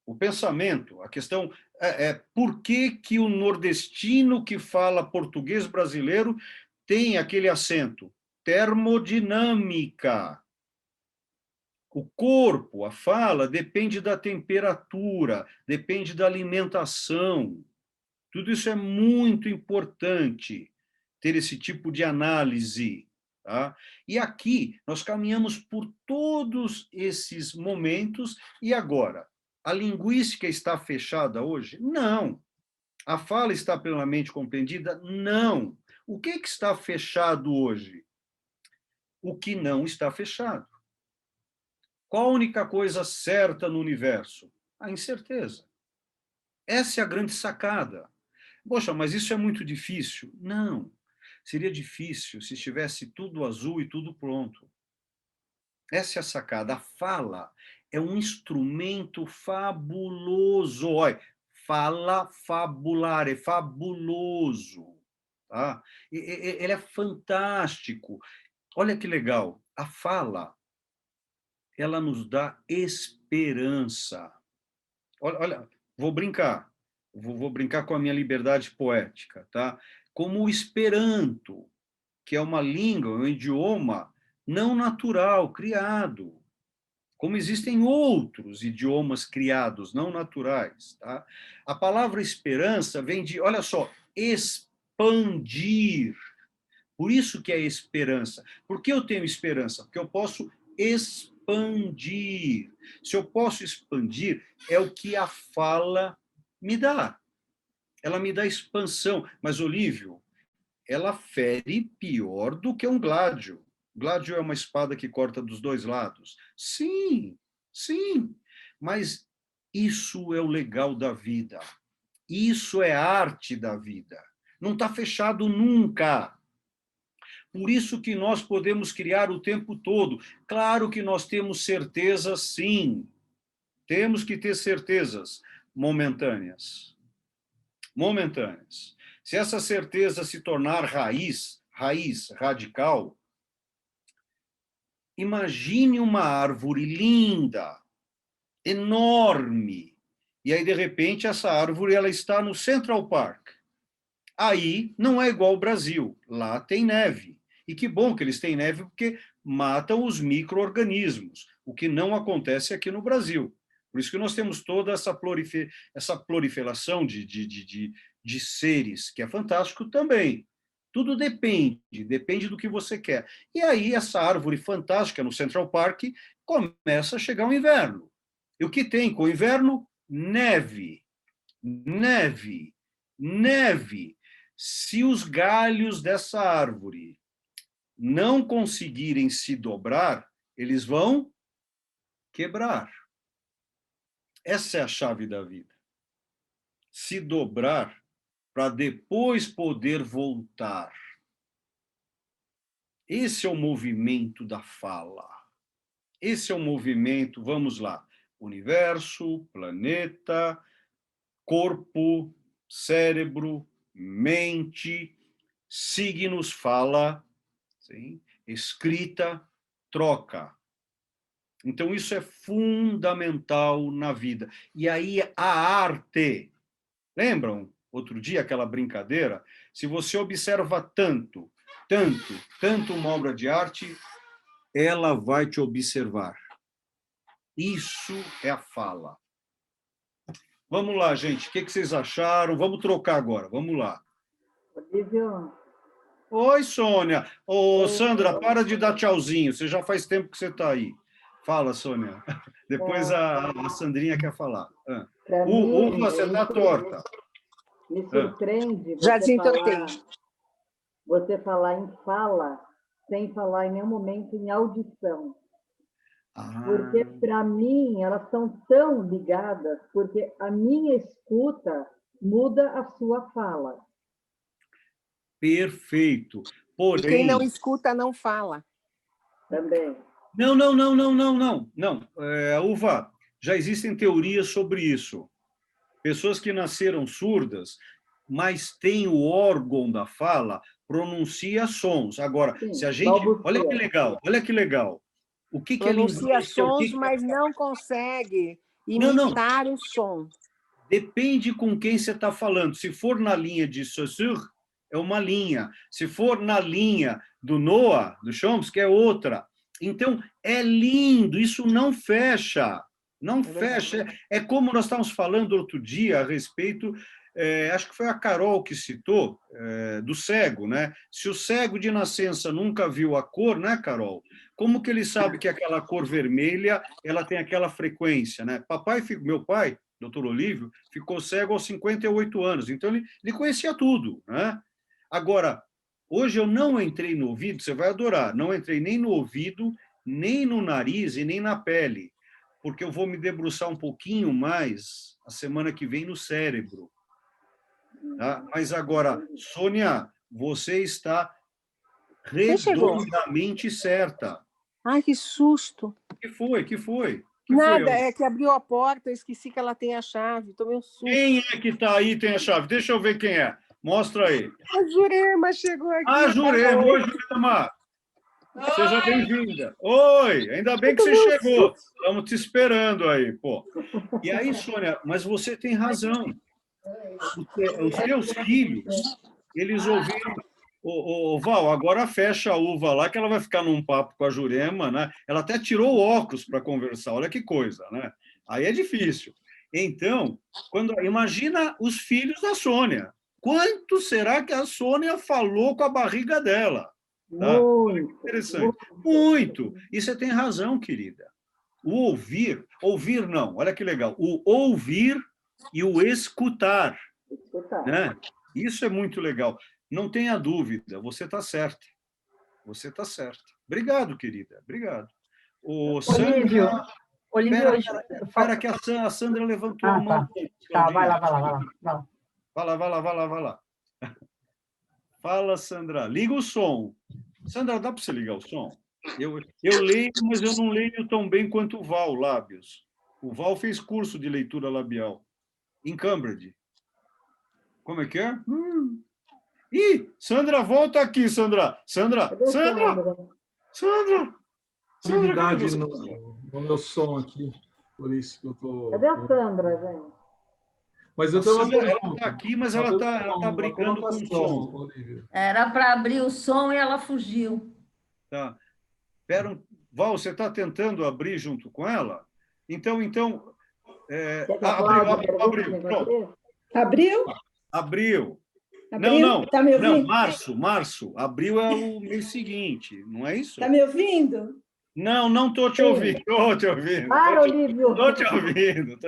o pensamento, a questão é por que o nordestino que fala português brasileiro tem aquele acento? termodinâmica. O corpo, a fala, depende da temperatura, depende da alimentação. Tudo isso é muito importante, ter esse tipo de análise. Tá? E aqui nós caminhamos por todos esses momentos, e agora? A linguística está fechada hoje? Não. A fala está plenamente compreendida? Não. O que está fechado hoje? O que não está fechado. Qual a única coisa certa no universo? A incerteza. Essa é a grande sacada. Poxa, mas isso é muito difícil? Não. Seria difícil se estivesse tudo azul e tudo pronto. Essa é a sacada. A fala é um instrumento fabuloso. Olha, fala fabular, é fabuloso. Tá? Ele é fantástico. Olha que legal. A fala, ela nos dá esperança. Olha, vou brincar. Vou brincar com a minha liberdade poética, tá? Como o Esperanto, que é uma língua, um idioma não natural, criado. Como existem outros idiomas criados, não naturais, tá? A palavra esperança vem de, olha só, expandir. Por isso que é esperança. Por que eu tenho esperança? Porque eu posso expandir. Se eu posso expandir, é o que a fala me dá. Ela me dá expansão. Mas, Olívio, ela fere pior do que um gládio. Gládio é uma espada que corta dos dois lados. Sim, sim. Mas isso é o legal da vida. Isso é a arte da vida. Não está fechado nunca. Por isso que nós podemos criar o tempo todo. Claro que nós temos certezas, sim. Temos que ter certezas momentâneas. Momentâneas. Se essa certeza se tornar raiz radical, imagine uma árvore linda, enorme, e aí, de repente, essa árvore ela está no Central Park. Aí não é igual ao Brasil, lá tem neve. E que bom que eles têm neve, porque matam os micro-organismos, o que não acontece aqui no Brasil. Por isso que nós temos toda essa proliferação de seres, que é fantástico também. Tudo depende do que você quer. E aí essa árvore fantástica no Central Park começa a chegar o inverno. E o que tem com o inverno? Neve, neve, neve. Se os galhos dessa árvore não conseguirem se dobrar, eles vão quebrar. Essa é a chave da vida. Se dobrar para depois poder voltar. Esse é o movimento da fala. Esse é o movimento, vamos lá, universo, planeta, corpo, cérebro, mente, signos, fala, sim? Escrita, troca. Então, isso é fundamental na vida. E aí, a arte. Lembram, outro dia, aquela brincadeira? Se você observa tanto uma obra de arte, ela vai te observar. Isso é a fala. Vamos lá, gente. O que vocês acharam? Vamos trocar agora. Vamos lá. Olívio. Oi, Sônia. Ô, Sandra, para de dar tchauzinho. Você já faz tempo que você está aí. Fala, Sônia. Depois a Sandrinha quer falar. Você está torta. Me surpreende você falar em fala sem falar em nenhum momento em audição. Porque, para mim, elas são tão ligadas, porque a minha escuta muda a sua fala. Perfeito. Porém... E quem não escuta, não fala. Também. Não. Uva, já existem teorias sobre isso. Pessoas que nasceram surdas, mas têm o órgão da fala, pronuncia sons. Agora, sim, se a gente... Olha que legal. O que é linguística? Pronuncia sons, mas não consegue imitar o som. Depende com quem você está falando. Se for na linha de Saussure, é uma linha. Se for na linha do Noah, do Chomsky, é outra. Então, é lindo, isso não fecha. Não fecha. É como nós estávamos falando outro dia a respeito, acho que foi a Carol que citou, do cego, né? Se o cego de nascença nunca viu a cor, né, Carol? Como que ele sabe que aquela cor vermelha ela tem aquela frequência, né? Meu pai, doutor Olívio, ficou cego aos 58 anos, então ele conhecia tudo, né? Agora, hoje eu não entrei no ouvido, você vai adorar, não entrei nem no ouvido, nem no nariz e nem na pele, porque eu vou me debruçar um pouquinho mais a semana que vem no cérebro. Tá? Mas agora, Sônia, você está Quem chegou? redondamente certa. Ai, que susto. Que foi? Que foi? Que Nada, foi? é que abriu a porta, eu esqueci que ela tem a chave. Tomei um susto. Quem é que está aí tem a chave? Deixa eu ver quem é. Mostra aí. A Jurema chegou aqui. Ah, Jurema. Oi, Jurema. Seja bem-vinda. Oi, ainda bem que você chegou. Estamos te esperando aí, pô. E aí, Sônia, mas você tem razão. Os teus filhos, eles ouviram... Val, agora fecha a uva lá, que ela vai ficar num papo com a Jurema, né? Ela até tirou o óculos para conversar, olha que coisa, né? Aí é difícil. Então, imagina os filhos da Sônia. Quanto será que a Sônia falou com a barriga dela? Tá? Muito. Interessante. Muito. E você tem razão, querida. O ouvir não, olha que legal. O ouvir e o escutar. Né? Isso é muito legal. Não tenha dúvida, você está certa. Você está certa. Obrigado, querida. Obrigado. Sandra... Olívio, Espera que a Sandra levantou a mão. Tá, vai lá. Vai lá. Fala, Sandra. Liga o som. Sandra, dá para você ligar o som? Eu leio, mas eu não leio tão bem quanto o Val, lábios. O Val fez curso de leitura labial em Cambridge. Como é que é? Ih, Sandra, volta aqui, Sandra. Sandra! Atividade no meu som aqui, por isso que eu tô... Cadê a Sandra, gente? Mas eu tenho uma Sandra, ela pergunta. está aqui, mas ela está brigando com o som. Olívia. Era para abrir o som e ela fugiu. Tá. Val, você está tentando abrir junto com ela? Então, abriu. Pronto. Abril? Abriu. Abril? Não. Tá me ouvindo? Não, março. Abril é o mês seguinte, não é isso? Tá me ouvindo? Não estou te ouvindo. Estou te ouvindo. Para, Olívio. Estou te ouvindo.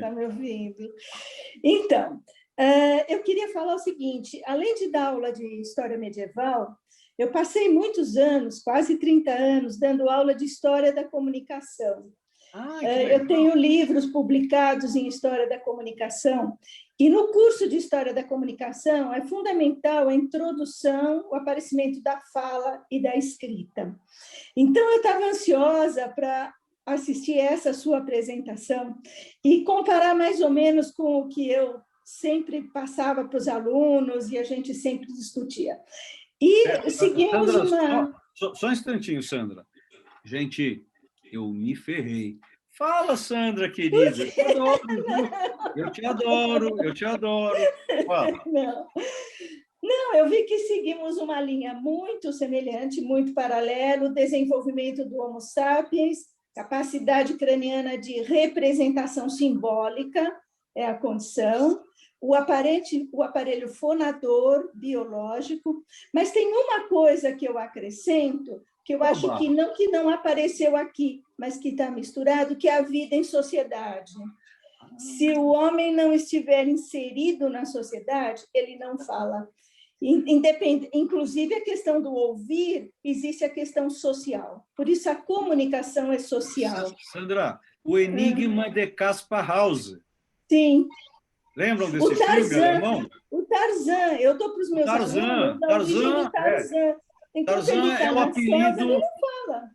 Tá me ouvindo. Então, eu queria falar o seguinte, além de dar aula de história medieval, eu passei muitos anos, quase 30 anos, dando aula de história da comunicação. Eu tenho livros publicados em História da Comunicação, e no curso de História da Comunicação é fundamental a introdução, o aparecimento da fala e da escrita. Então, eu estava ansiosa para assistir essa sua apresentação e comparar mais ou menos com o que eu sempre passava para os alunos e a gente sempre discutia. E seguimos Sandra, só um instantinho, Sandra. Gente, eu me ferrei. Fala, Sandra, querida. Eu te adoro. Fala. Não, eu vi que seguimos uma linha muito semelhante, muito paralela, o desenvolvimento do Homo sapiens, capacidade craniana de representação simbólica é a condição, o aparelho fonador biológico, mas tem uma coisa que eu acrescento, que eu acho que não apareceu aqui, mas que está misturado, que é a vida em sociedade. Se o homem não estiver inserido na sociedade, ele não fala. Inclusive, a questão do ouvir, existe a questão social. Por isso, a comunicação é social. Sandra, o Enigma de Caspar Hauser. Sim. Lembram desse filme alemão? O Tarzan. Eu estou para os meus alunos. Tarzan é o apelido... Ele não fala.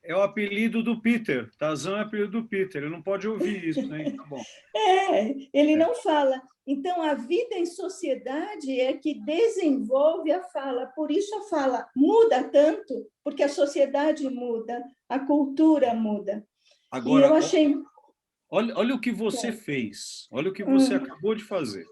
É o apelido do Peter. Tarzan é o apelido do Peter. Ele não pode ouvir isso, né? Tá bom. Ele não fala. Então, a vida em sociedade é que desenvolve a fala. Por isso, a fala muda tanto, porque a sociedade muda, a cultura muda. Agora, e eu achei... olha o que você fez. Olha o que você acabou de fazer.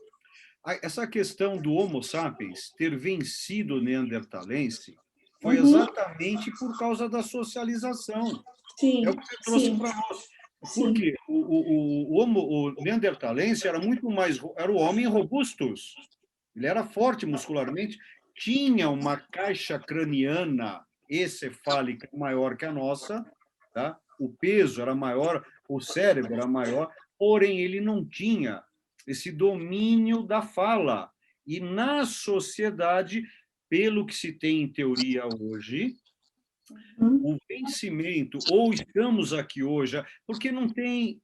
essa questão do Homo sapiens ter vencido o neandertalense foi Uhum. exatamente por causa da socialização. Sim, É o que você trouxe sim, para nós. sim. Por quê? O neandertalense era muito mais... Era o homem robustus. Ele era forte muscularmente, tinha uma caixa craniana encefálica maior que a nossa, tá? O peso era maior, o cérebro era maior, porém ele não tinha esse domínio da fala. E na sociedade, pelo que se tem em teoria hoje, o vencimento, ou estamos aqui hoje, porque não tem...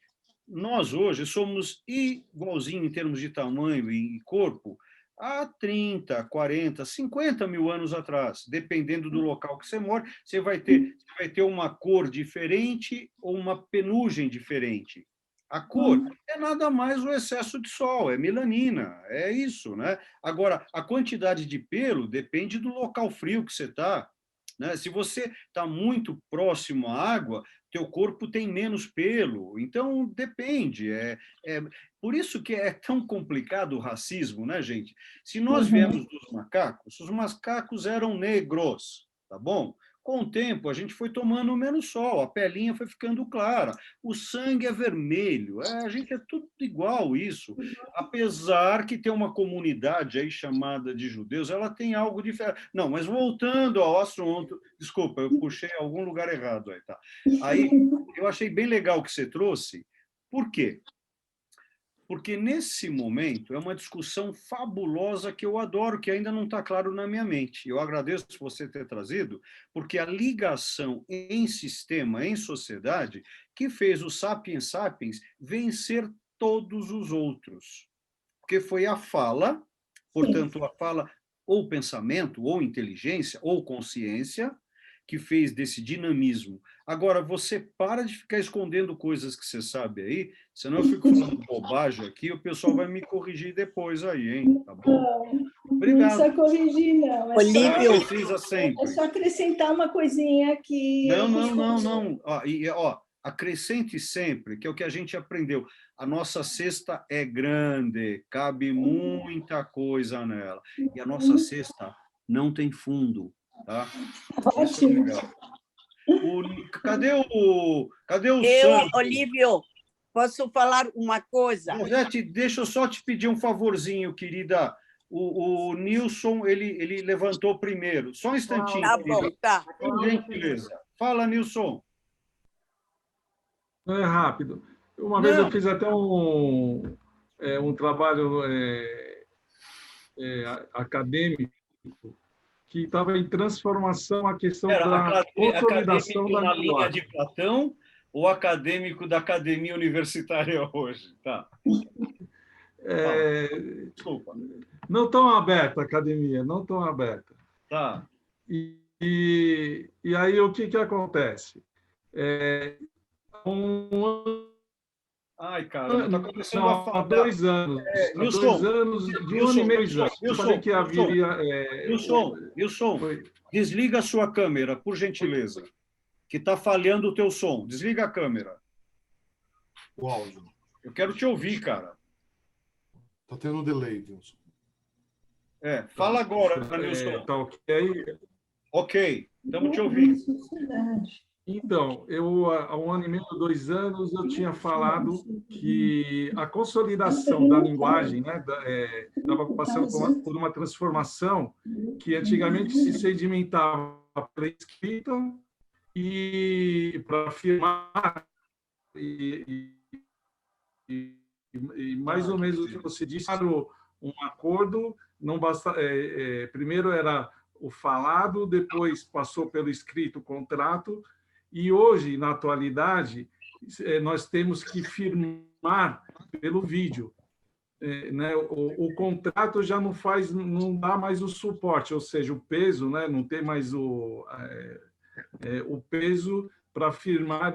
Nós hoje somos igualzinho em termos de tamanho e corpo há 30, 40, 50 mil anos atrás. Dependendo do local que você mora, você vai ter uma cor diferente ou uma penugem diferente. A cor é nada mais o excesso de sol, é melanina, é isso, né? Agora, a quantidade de pelo depende do local frio que você está, né? Se você está muito próximo à água, teu corpo tem menos pelo. Então, depende. Por isso que é tão complicado o racismo, né, gente? Se nós viemos dos macacos, os macacos eram negros, tá bom? Com o tempo, a gente foi tomando menos sol, a pelinha foi ficando clara, o sangue é vermelho, a gente é tudo igual isso. Apesar que tem uma comunidade aí chamada de judeus, ela tem algo diferente. Não, mas voltando ao assunto, desculpa, eu puxei algum lugar errado aí, tá? Aí, eu achei bem legal o que você trouxe. Por quê? Porque nesse momento é uma discussão fabulosa que eu adoro, que ainda não está claro na minha mente. Eu agradeço você ter trazido, porque a ligação em sistema, em sociedade, que fez o Sapiens Sapiens vencer todos os outros. Porque foi a fala, portanto, a fala ou pensamento, ou inteligência, ou consciência, que fez desse dinamismo. Agora, você para de ficar escondendo coisas que você sabe aí, senão eu fico falando bobagem aqui, o pessoal vai me corrigir depois aí, hein? Tá bom? Não Obrigado. precisa corrigir, não. Olívio. Precisa sempre. É só acrescentar uma coisinha que eu Não. Acrescente sempre, que é o que a gente aprendeu. A nossa cesta é grande, cabe muita coisa nela. E a nossa cesta não tem fundo, tá? Isso é Ótimo. legal. Cadê o Eu, Santos? Olívio, posso falar uma coisa? Rosete, deixa eu só te pedir um favorzinho, querida. O Nilson, ele levantou primeiro. Só um instantinho, Tá bom, querida. tá. Por gentileza. Fala, Nilson. Não é rápido. Uma vez eu fiz até um trabalho acadêmico que estava em transformação a questão da consolidação Acadêmico da na linha linguagem. de Platão ou acadêmico da academia universitária hoje? Tá. Desculpa. Não tão aberta a academia, não tão aberta. Tá. E aí o que acontece? Ai, cara, está começando a falar. Há 2 anos. Nilson, há 2 anos, de 1 ano e meio já. Eu falei que haveria... Nilson, desliga a sua câmera, por gentileza, que está falhando o teu som. Desliga a câmera. O áudio. Eu quero te ouvir, cara. Está tendo um delay, Nilson. Fala agora, Nilson. Tá ok? Ok, estamos te ouvindo. Então, há 1 ano e meio, 2 anos, eu tinha falado que a consolidação da linguagem estava passando por uma transformação que antigamente se sedimentava pela escrita e para afirmar e mais ou menos o que você disse, um acordo, não basta, primeiro era o falado, depois passou pelo escrito, o contrato. E hoje, na atualidade, nós temos que firmar pelo vídeo. O contrato já não dá mais o suporte, ou seja, o peso, não tem mais o peso para firmar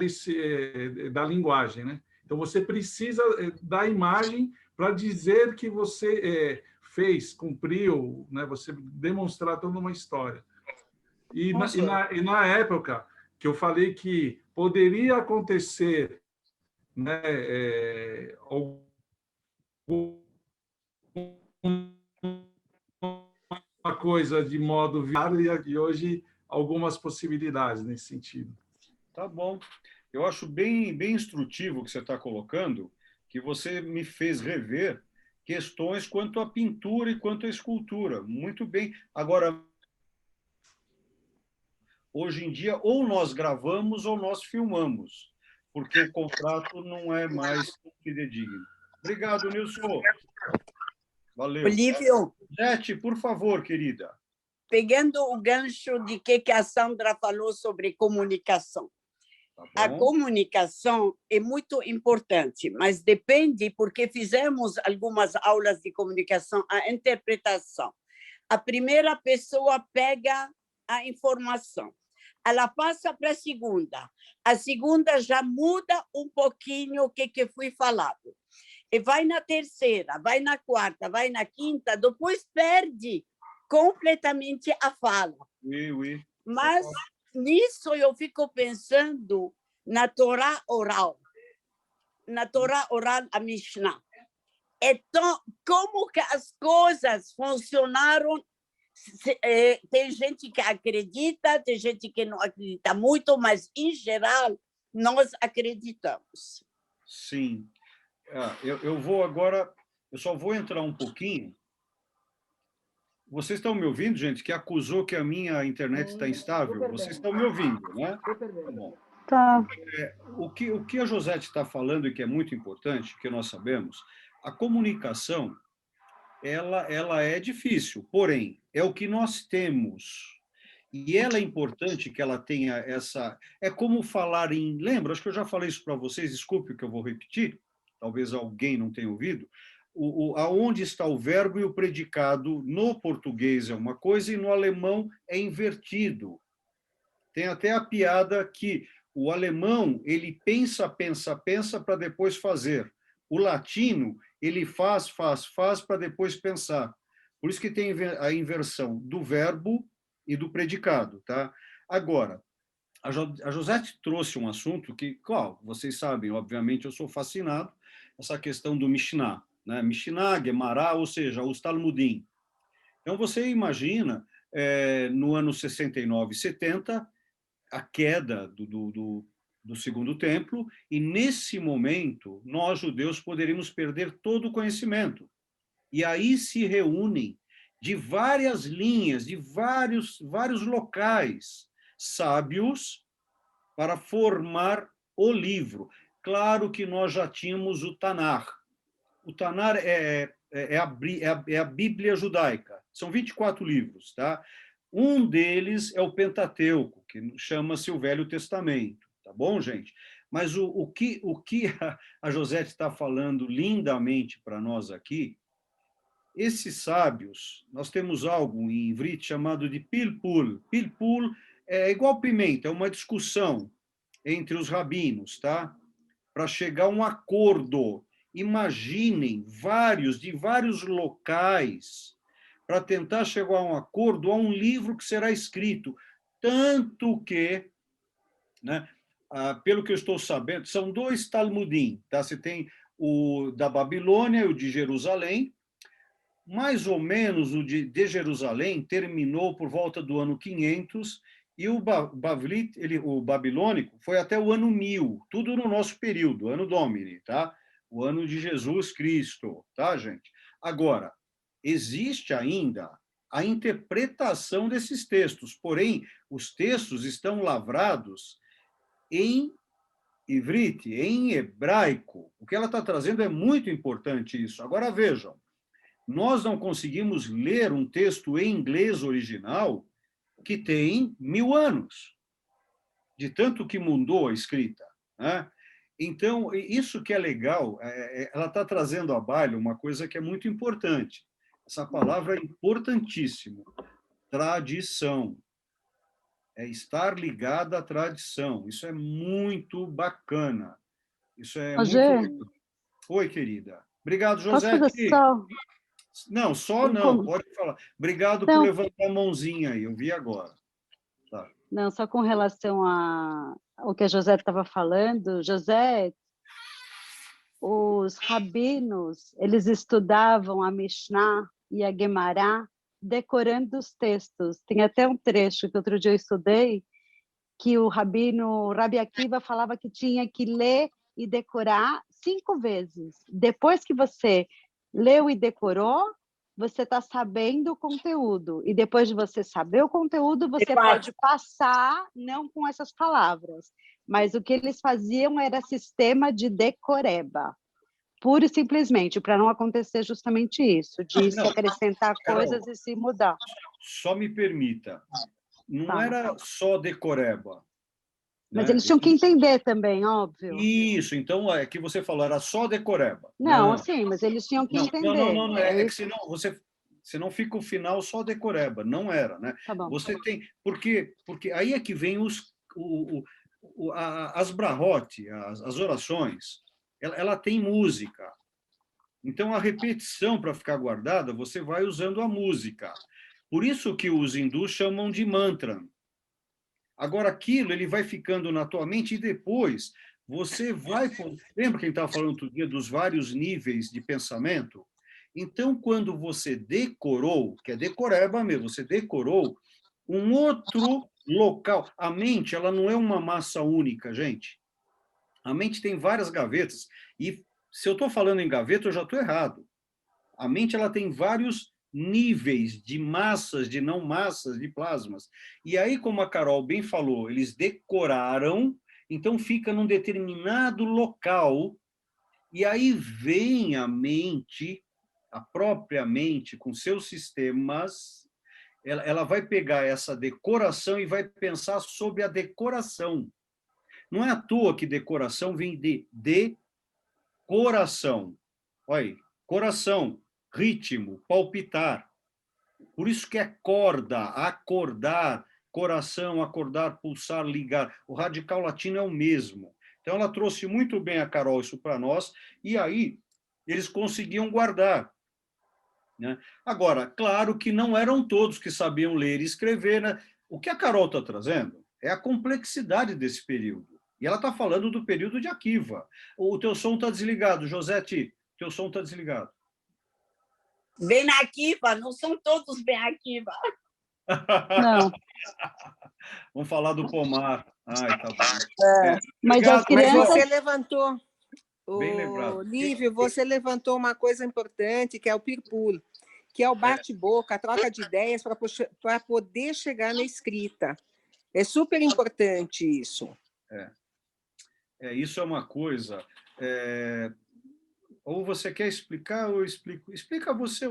da linguagem. Então, você precisa da imagem para dizer que você fez, cumpriu, você demonstrar toda uma história. E na época que eu falei que poderia acontecer algum uma coisa de modo viário e hoje algumas possibilidades nesse sentido. Tá bom. Eu acho bem, bem instrutivo o que você está colocando, que você me fez rever questões quanto à pintura e quanto à escultura. Muito bem. Agora, hoje em dia, ou nós gravamos ou nós filmamos, porque o contrato não é mais fidedigno. Obrigado, Nilson. Valeu. Olívio, Jete, por favor, querida. pegando o gancho de que a Sandra falou sobre comunicação. Tá A bom? comunicação é muito importante, mas depende, porque fizemos algumas aulas de comunicação, a interpretação. A primeira pessoa pega a informação, ela passa para a segunda já muda um pouquinho o que foi falado, e vai na terceira, vai na quarta, vai na quinta, depois perde completamente a fala. Oui, oui. Mas nisso eu fico pensando na Torá oral, a Mishnah. Então, como que as coisas funcionaram? Tem gente que acredita, tem gente que não acredita muito, mas, em geral, nós acreditamos. Sim. Eu vou agora, eu só vou entrar um pouquinho. Vocês estão me ouvindo, gente? Que acusou que a minha internet está instável? super Vocês bem. estão me ouvindo, né? Super bem. Tá bom. Tá. O que a Josete está falando e que é muito importante, que nós sabemos, a comunicação, ela é difícil, porém, é o que nós temos. E ela é importante que ela tenha essa... É como falar em... Lembra? Acho que eu já falei isso para vocês, desculpe o que eu vou repetir, talvez alguém não tenha ouvido. Aonde está o verbo e o predicado no português é uma coisa e no alemão é invertido. Tem até a piada que o alemão, ele pensa para depois fazer. O latino, ele faz para depois pensar. Por isso que tem a inversão do verbo e do predicado, tá? Agora, a Josete trouxe um assunto que, claro, vocês sabem, obviamente, eu sou fascinado, essa questão do Mishnah, né? Mishnah, Gemara, ou seja, os Talmudim. Então, você imagina, no ano 69 e 70, a queda do Segundo Templo, e, nesse momento, nós, judeus, poderíamos perder todo o conhecimento. E aí se reúnem, de várias linhas, de vários locais, sábios, para formar o livro. Claro que nós já tínhamos o Tanar. O Tanar é a Bíblia judaica. São 24 livros, tá? Um deles é o Pentateuco, que chama-se o Velho Testamento, tá bom, gente? Mas o que a Josete está falando lindamente para nós aqui, esses sábios, nós temos algo em Ivrit chamado de pilpul. Pilpul é igual pimenta, é uma discussão entre os rabinos, tá? Para chegar a um acordo. Imaginem de vários locais para tentar chegar a um acordo, a um livro que será escrito. Tanto que, né, pelo que eu estou sabendo, são 2 Talmudim. Tá? Você tem o da Babilônia e o de Jerusalém. Mais ou menos o de Jerusalém terminou por volta do ano 500, e o babilônico foi até o ano 1000, tudo no nosso período, ano Domini, tá? O ano de Jesus Cristo, tá, gente? Agora, existe ainda a interpretação desses textos, porém, os textos estão lavrados em Ivrit, em hebraico. O que ela está trazendo é muito importante isso. Agora, vejam, nós não conseguimos ler um texto em inglês original que tem 1000 anos, de tanto que mudou a escrita, né? Então, isso que é legal, ela está trazendo à baila uma coisa que é muito importante. Essa palavra é importantíssima, tradição. É estar ligada à tradição. Isso é muito bacana. Isso é muito... Oi, querida. Obrigado, José. Não, só não, pode falar. Obrigado por levantar a mãozinha aí, eu vi agora. Tá. Não, só com relação ao que a José estava falando. José, os rabinos, eles estudavam a Mishnah e a Gemara decorando os textos. Tem até um trecho que outro dia eu estudei, que o Rabi Akiva falava que tinha que ler e decorar 5 vezes. Depois que você leu e decorou, você está sabendo o conteúdo. E depois de você saber o conteúdo, você pode passar, não com essas palavras. Mas o que eles faziam era sistema de decoreba. Pura e simplesmente, para não acontecer justamente isso, de se acrescentar coisas e se mudar. Só me permita, não Tá. era só decoreba. Mas né? eles tinham que entender também, óbvio. Isso, então é que você falou, era só decoreba. Não, assim, mas eles tinham que entender. Não, é que senão fica o final só decoreba, não era, né? Tá bom. Você tem, porque aí é que vem as brahot, as orações, ela tem música. Então, a repetição, para ficar guardada, você vai usando a música. Por isso que os hindus chamam de mantra. Agora, aquilo ele vai ficando na tua mente e depois você vai... Lembra que a gente estava falando outro dia dos vários níveis de pensamento? Então, quando você decorou, que é decoreba mesmo, você decorou um outro local. A mente, ela não é uma massa única, gente. A mente tem várias gavetas. E se eu estou falando em gaveta, eu já estou errado. A mente ela tem vários níveis de massas, de não massas, de plasmas. E aí, como a Carol bem falou, eles decoraram, então fica num determinado local, e aí vem a mente, a própria mente, com seus sistemas, ela vai pegar essa decoração e vai pensar sobre a decoração. Não é à toa que decoração vem de decoração. Olha aí, coração, ritmo, palpitar. Por isso que é corda, acordar, coração, acordar, pulsar, ligar. O radical latino é o mesmo. Então, ela trouxe muito bem a Carol isso para nós, e aí eles conseguiam guardar. Né? Agora, claro que não eram todos que sabiam ler e escrever. Né? O que a Carol está trazendo é a complexidade desse período. E ela está falando do período de Akiva. O teu som está desligado, Josete. Teu som está desligado. Ben Akiva, não são todos Ben Akiva. Não. Vamos falar do pomar. Ai, tá bom. Mas as Mas crianças... você levantou, Bem lembrado. Lívio, você levantou uma coisa importante, que é o pirpul, que é o bate-boca, a troca de ideias para poder chegar na escrita. É super importante isso. Isso é uma coisa... Ou você quer explicar, ou eu explico. Explica você.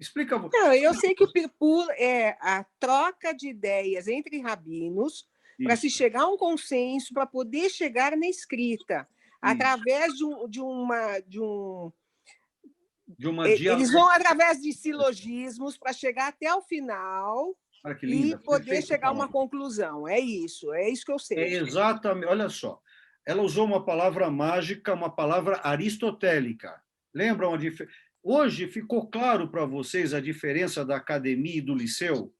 Explica você. Não, eu sei que o pirpul é a troca de ideias entre rabinos para se chegar a um consenso, para poder chegar na escrita, através Eles vão através de silogismos para chegar até o final e poder chegar a uma conclusão. É isso que eu sei. Exatamente. Olha só. Ela usou uma palavra mágica, uma palavra aristotélica. Lembram a diferença? Hoje ficou claro para vocês a diferença da academia e do liceu?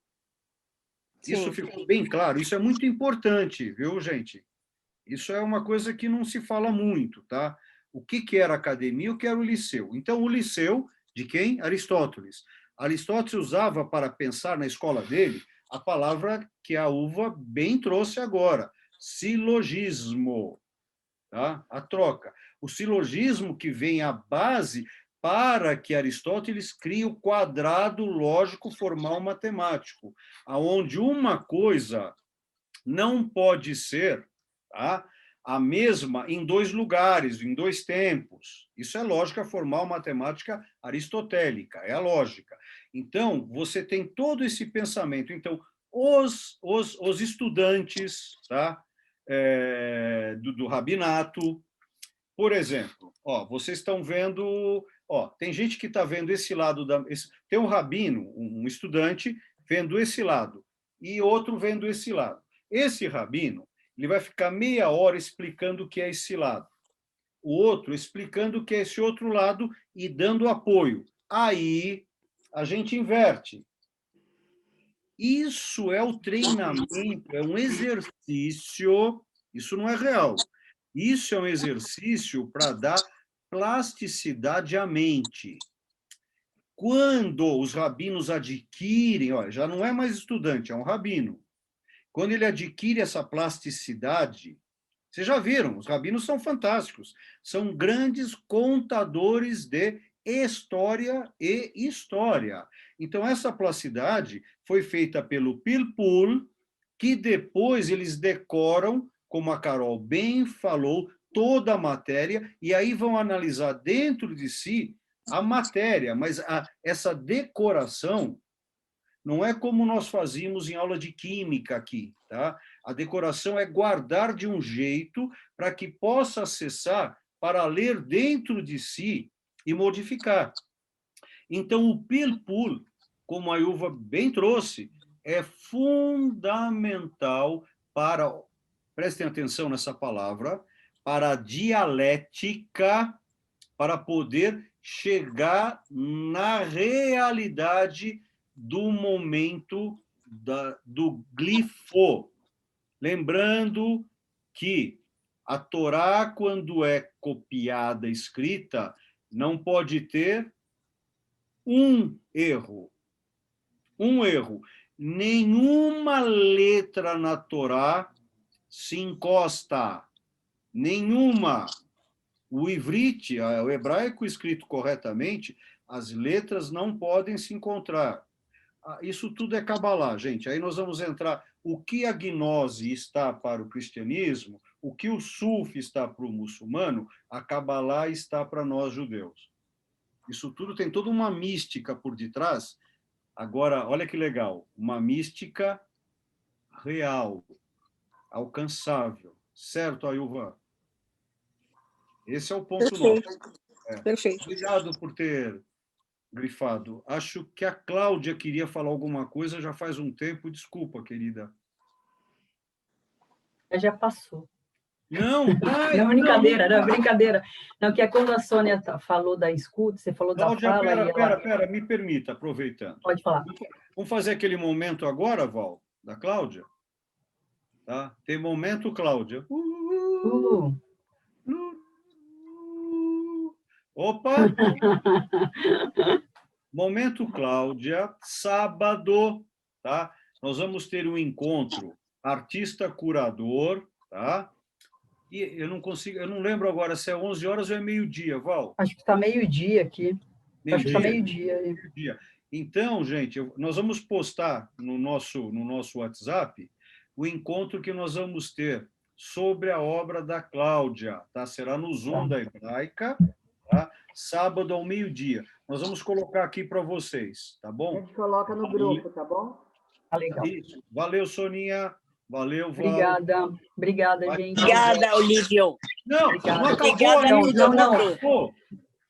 Sim. Isso ficou bem claro. Isso é muito importante, viu, gente? Isso é uma coisa que não se fala muito, tá? O que era a academia e o que era o liceu? Então, o liceu, de quem? Aristóteles. Aristóteles usava para pensar na escola dele a palavra que a Uva bem trouxe agora, silogismo. Tá? A troca. O silogismo que vem à base para que Aristóteles crie o quadrado lógico formal matemático, aonde uma coisa não pode ser, tá, a mesma em 2 lugares, em 2 tempos. Isso é lógica formal matemática aristotélica, é a lógica. Então, você tem todo esse pensamento. Então, os estudantes, tá? Do rabinato, por exemplo, vocês estão vendo, tem gente que está vendo esse lado, tem um rabino, um estudante, vendo esse lado, e outro vendo esse lado. Esse rabino, ele vai ficar meia hora explicando o que é esse lado, o outro explicando o que é esse outro lado e dando apoio. Aí, a gente inverte. Isso é o treinamento, é um exercício, isso não é real. Isso é um exercício para dar plasticidade à mente. Quando os rabinos adquirem, olha, já não é mais estudante, é um rabino. Quando ele adquire essa plasticidade, vocês já viram, os rabinos são fantásticos, são grandes contadores de história e história. Então, essa plasticidade foi feita pelo Pilpul, que depois eles decoram, como a Carol bem falou, toda a matéria, e aí vão analisar dentro de si a matéria, mas essa decoração não é como nós fazíamos em aula de química aqui, tá? A decoração é guardar de um jeito para que possa acessar para ler dentro de si e modificar. Então, o Pilpul, como a Ilva bem trouxe, é fundamental para, prestem atenção nessa palavra, para a dialética, para poder chegar na realidade do momento do glifo. Lembrando que a Torá, quando é copiada, escrita, não pode ter um erro. Um erro. Nenhuma letra na Torá se encosta. Nenhuma. O ivrite, o hebraico escrito corretamente, as letras não podem se encontrar. Isso tudo é Kabbalah, gente. Aí nós vamos entrar o que a gnose está para o cristianismo, o que o Sufi está para o muçulmano, a Kabbalah está para nós judeus. Isso tudo tem toda uma mística por detrás. Agora, olha que legal, uma mística real, alcançável. Certo, Ayuva? Esse é o ponto nosso. Perfeito. Obrigado por ter grifado. Acho que a Cláudia queria falar alguma coisa já faz um tempo. Desculpa, querida. Já passou. Não, não, brincadeira, não, brincadeira. Não, que é quando a Sônia falou da escuta, você falou Cláudia, da fala... Pera, me permita, aproveitando. Pode falar. Vamos fazer aquele momento agora, Val, da Cláudia? Tá? Tem momento, Cláudia. Opa! Momento, Cláudia, sábado, tá? Nós vamos ter um encontro artista-curador, tá? E eu não lembro agora se é 11 horas ou é meio-dia, Val? Acho que está meio-dia aqui. Acho que está meio-dia. Então, gente, nós vamos postar no nosso WhatsApp o encontro que nós vamos ter sobre a obra da Cláudia, tá? Será no Zoom da Hebraica, tá? Sábado ao meio-dia. Nós vamos colocar aqui para vocês, tá bom? A gente coloca no grupo, tá bom? Tá legal. Isso. Valeu, Soninha. Valeu, Val. Obrigada, gente. Obrigada, Olívio. Não acabou ainda. Não.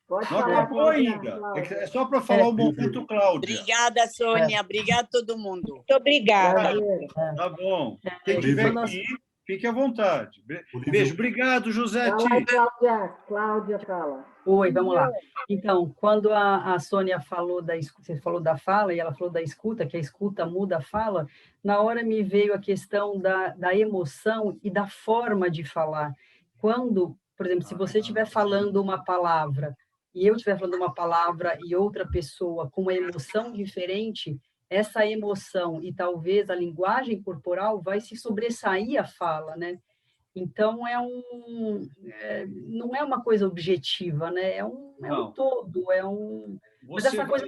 Pode não falar, acabou ainda. É só para falar o momento, Cláudia. Obrigada, Sônia. Obrigada a todo mundo. Muito obrigada. Tá bom. Quem tiver aqui, fique à vontade. Beijo. Obrigado, José. Cláudia fala. Oi, vamos lá. Então, quando a Sônia falou você falou da fala e ela falou da escuta, que a escuta muda a fala, na hora me veio a questão da emoção e da forma de falar. Quando, por exemplo, se você estiver falando uma palavra e eu estiver falando uma palavra e outra pessoa com uma emoção diferente, essa emoção e talvez a linguagem corporal vai se sobressair à fala, né? Então, não é uma coisa objetiva, né? É um todo, Mas essa coisa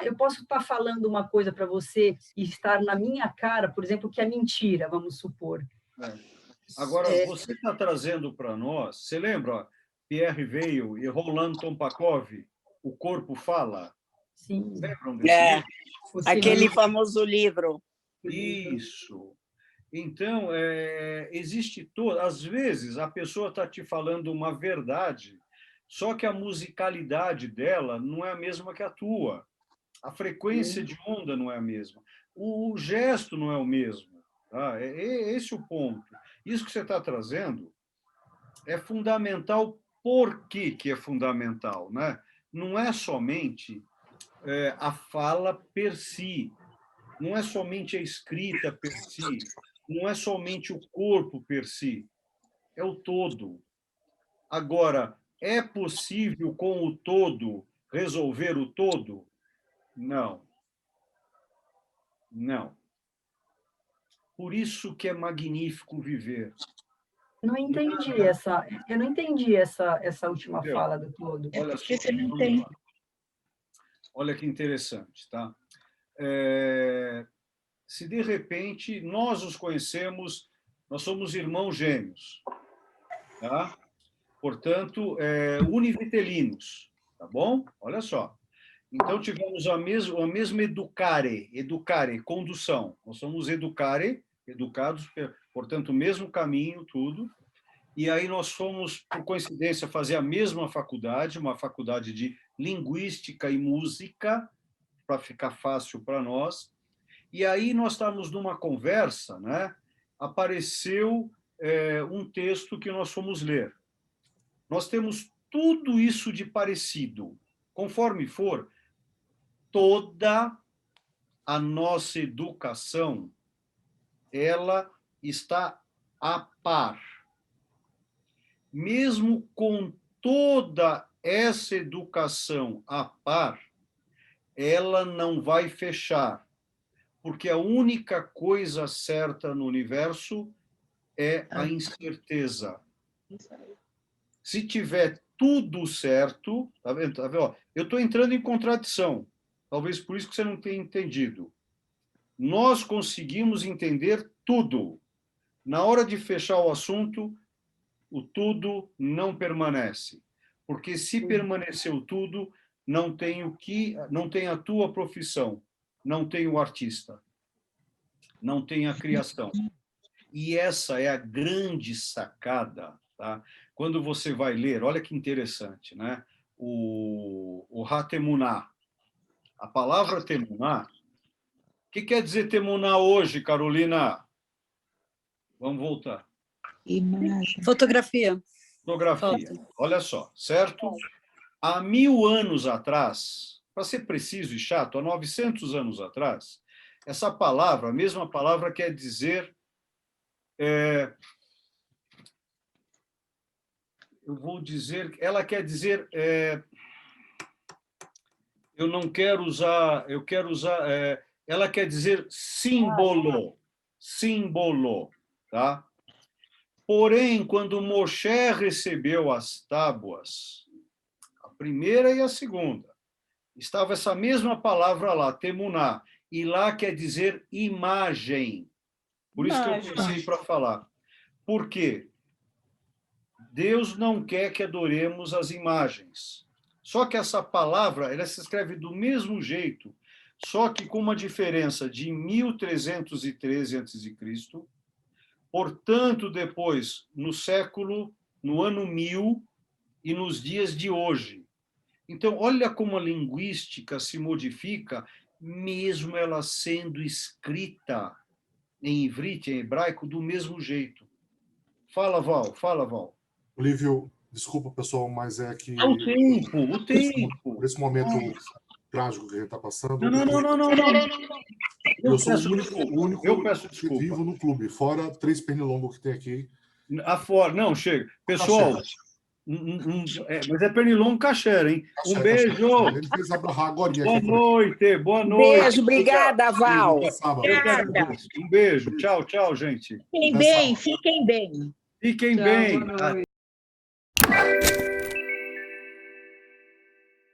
eu posso estar falando uma coisa para você e estar na minha cara, por exemplo, que é mentira, vamos supor. Agora, você está trazendo para nós, você lembra, Pierre Weil e Roland Tompakov, O Corpo Fala? Sim. Lembram desse livro? Aquele famoso livro. Isso. Então, existe às vezes, a pessoa está te falando uma verdade, só que a musicalidade dela não é a mesma que a tua. A frequência de onda não é a mesma. O gesto não é o mesmo. Tá? É esse o ponto. Isso que você está trazendo é fundamental. Por que é fundamental? Né? Não é somente a fala per si, não é somente a escrita per si, não é somente o corpo per si, é o todo. Agora, É possível, com o todo, resolver o todo? Não. Não. Por isso que é magnífico viver. Não entendi eu não entendi essa última Entendeu? fala do todo. Olha Porque só, você não vamos tem. lá. Olha que interessante, tá? Se de repente nós os conhecemos, nós somos irmãos gêmeos, tá? Portanto, univitelinos, tá bom? Olha só. Então, tivemos a mesma educare, condução. Nós somos educados, portanto, o mesmo caminho, tudo. E aí nós fomos, por coincidência, fazer a mesma faculdade, uma faculdade de linguística e música, para ficar fácil para nós. E aí nós estávamos numa conversa, né? Apareceu um texto que nós fomos ler. Nós temos tudo isso de parecido. Conforme for, toda a nossa educação, ela está a par. Mesmo com toda essa educação a par, ela não vai fechar, porque a única coisa certa no universo é a incerteza. Se tiver tudo certo, tá vendo? Tá vendo? Eu estou entrando em contradição, talvez por isso que você não tenha entendido. Nós conseguimos entender tudo. Na hora de fechar o assunto, o tudo não permanece. Porque se permaneceu tudo, não tem a tua profissão, não tem o artista, não tem a criação. E essa é a grande sacada, tá? Quando você vai ler, olha que interessante, né? O Hatemuná. A palavra temuná, o que quer dizer temuná hoje, Carolina? Vamos voltar. Imagem. Fotografia. Fotografia. Olha só, certo? Há 1000 anos atrás, para ser preciso e chato, há 900 anos atrás, essa palavra, a mesma palavra quer dizer... eu vou dizer... Ela quer dizer... eu não quero usar... Eu quero usar... ela quer dizer símbolo. Símbolo, tá? Porém, quando Moshe recebeu as tábuas, a primeira e a segunda, estava essa mesma palavra lá, temuná, e lá quer dizer imagem. Por isso que eu comecei para falar. Por quê? Deus não quer que adoremos as imagens. Só que essa palavra, ela se escreve do mesmo jeito, só que com uma diferença de 1313 a.C., portanto, depois, no ano 1000 e nos dias de hoje. Então, olha como a linguística se modifica, mesmo ela sendo escrita em ivrite, em hebraico, do mesmo jeito. Fala, Val. Olívio, desculpa, pessoal, mas é que... O tempo. Por esse momento trágico que a gente está passando... Não. Eu sou o único Eu peço que desculpa. vivo no clube, fora 3 pernilongos que tem aqui. Afora, não, chega. Pessoal, mas é pernilongo caché, hein? Um beijo. Ele fez abarrar agora. Boa noite. Beijo, obrigada, Val. Obrigada. Um beijo. Tchau, gente. Fiquem bem, fiquem bem. Fiquem Tchau, bem. boa noite.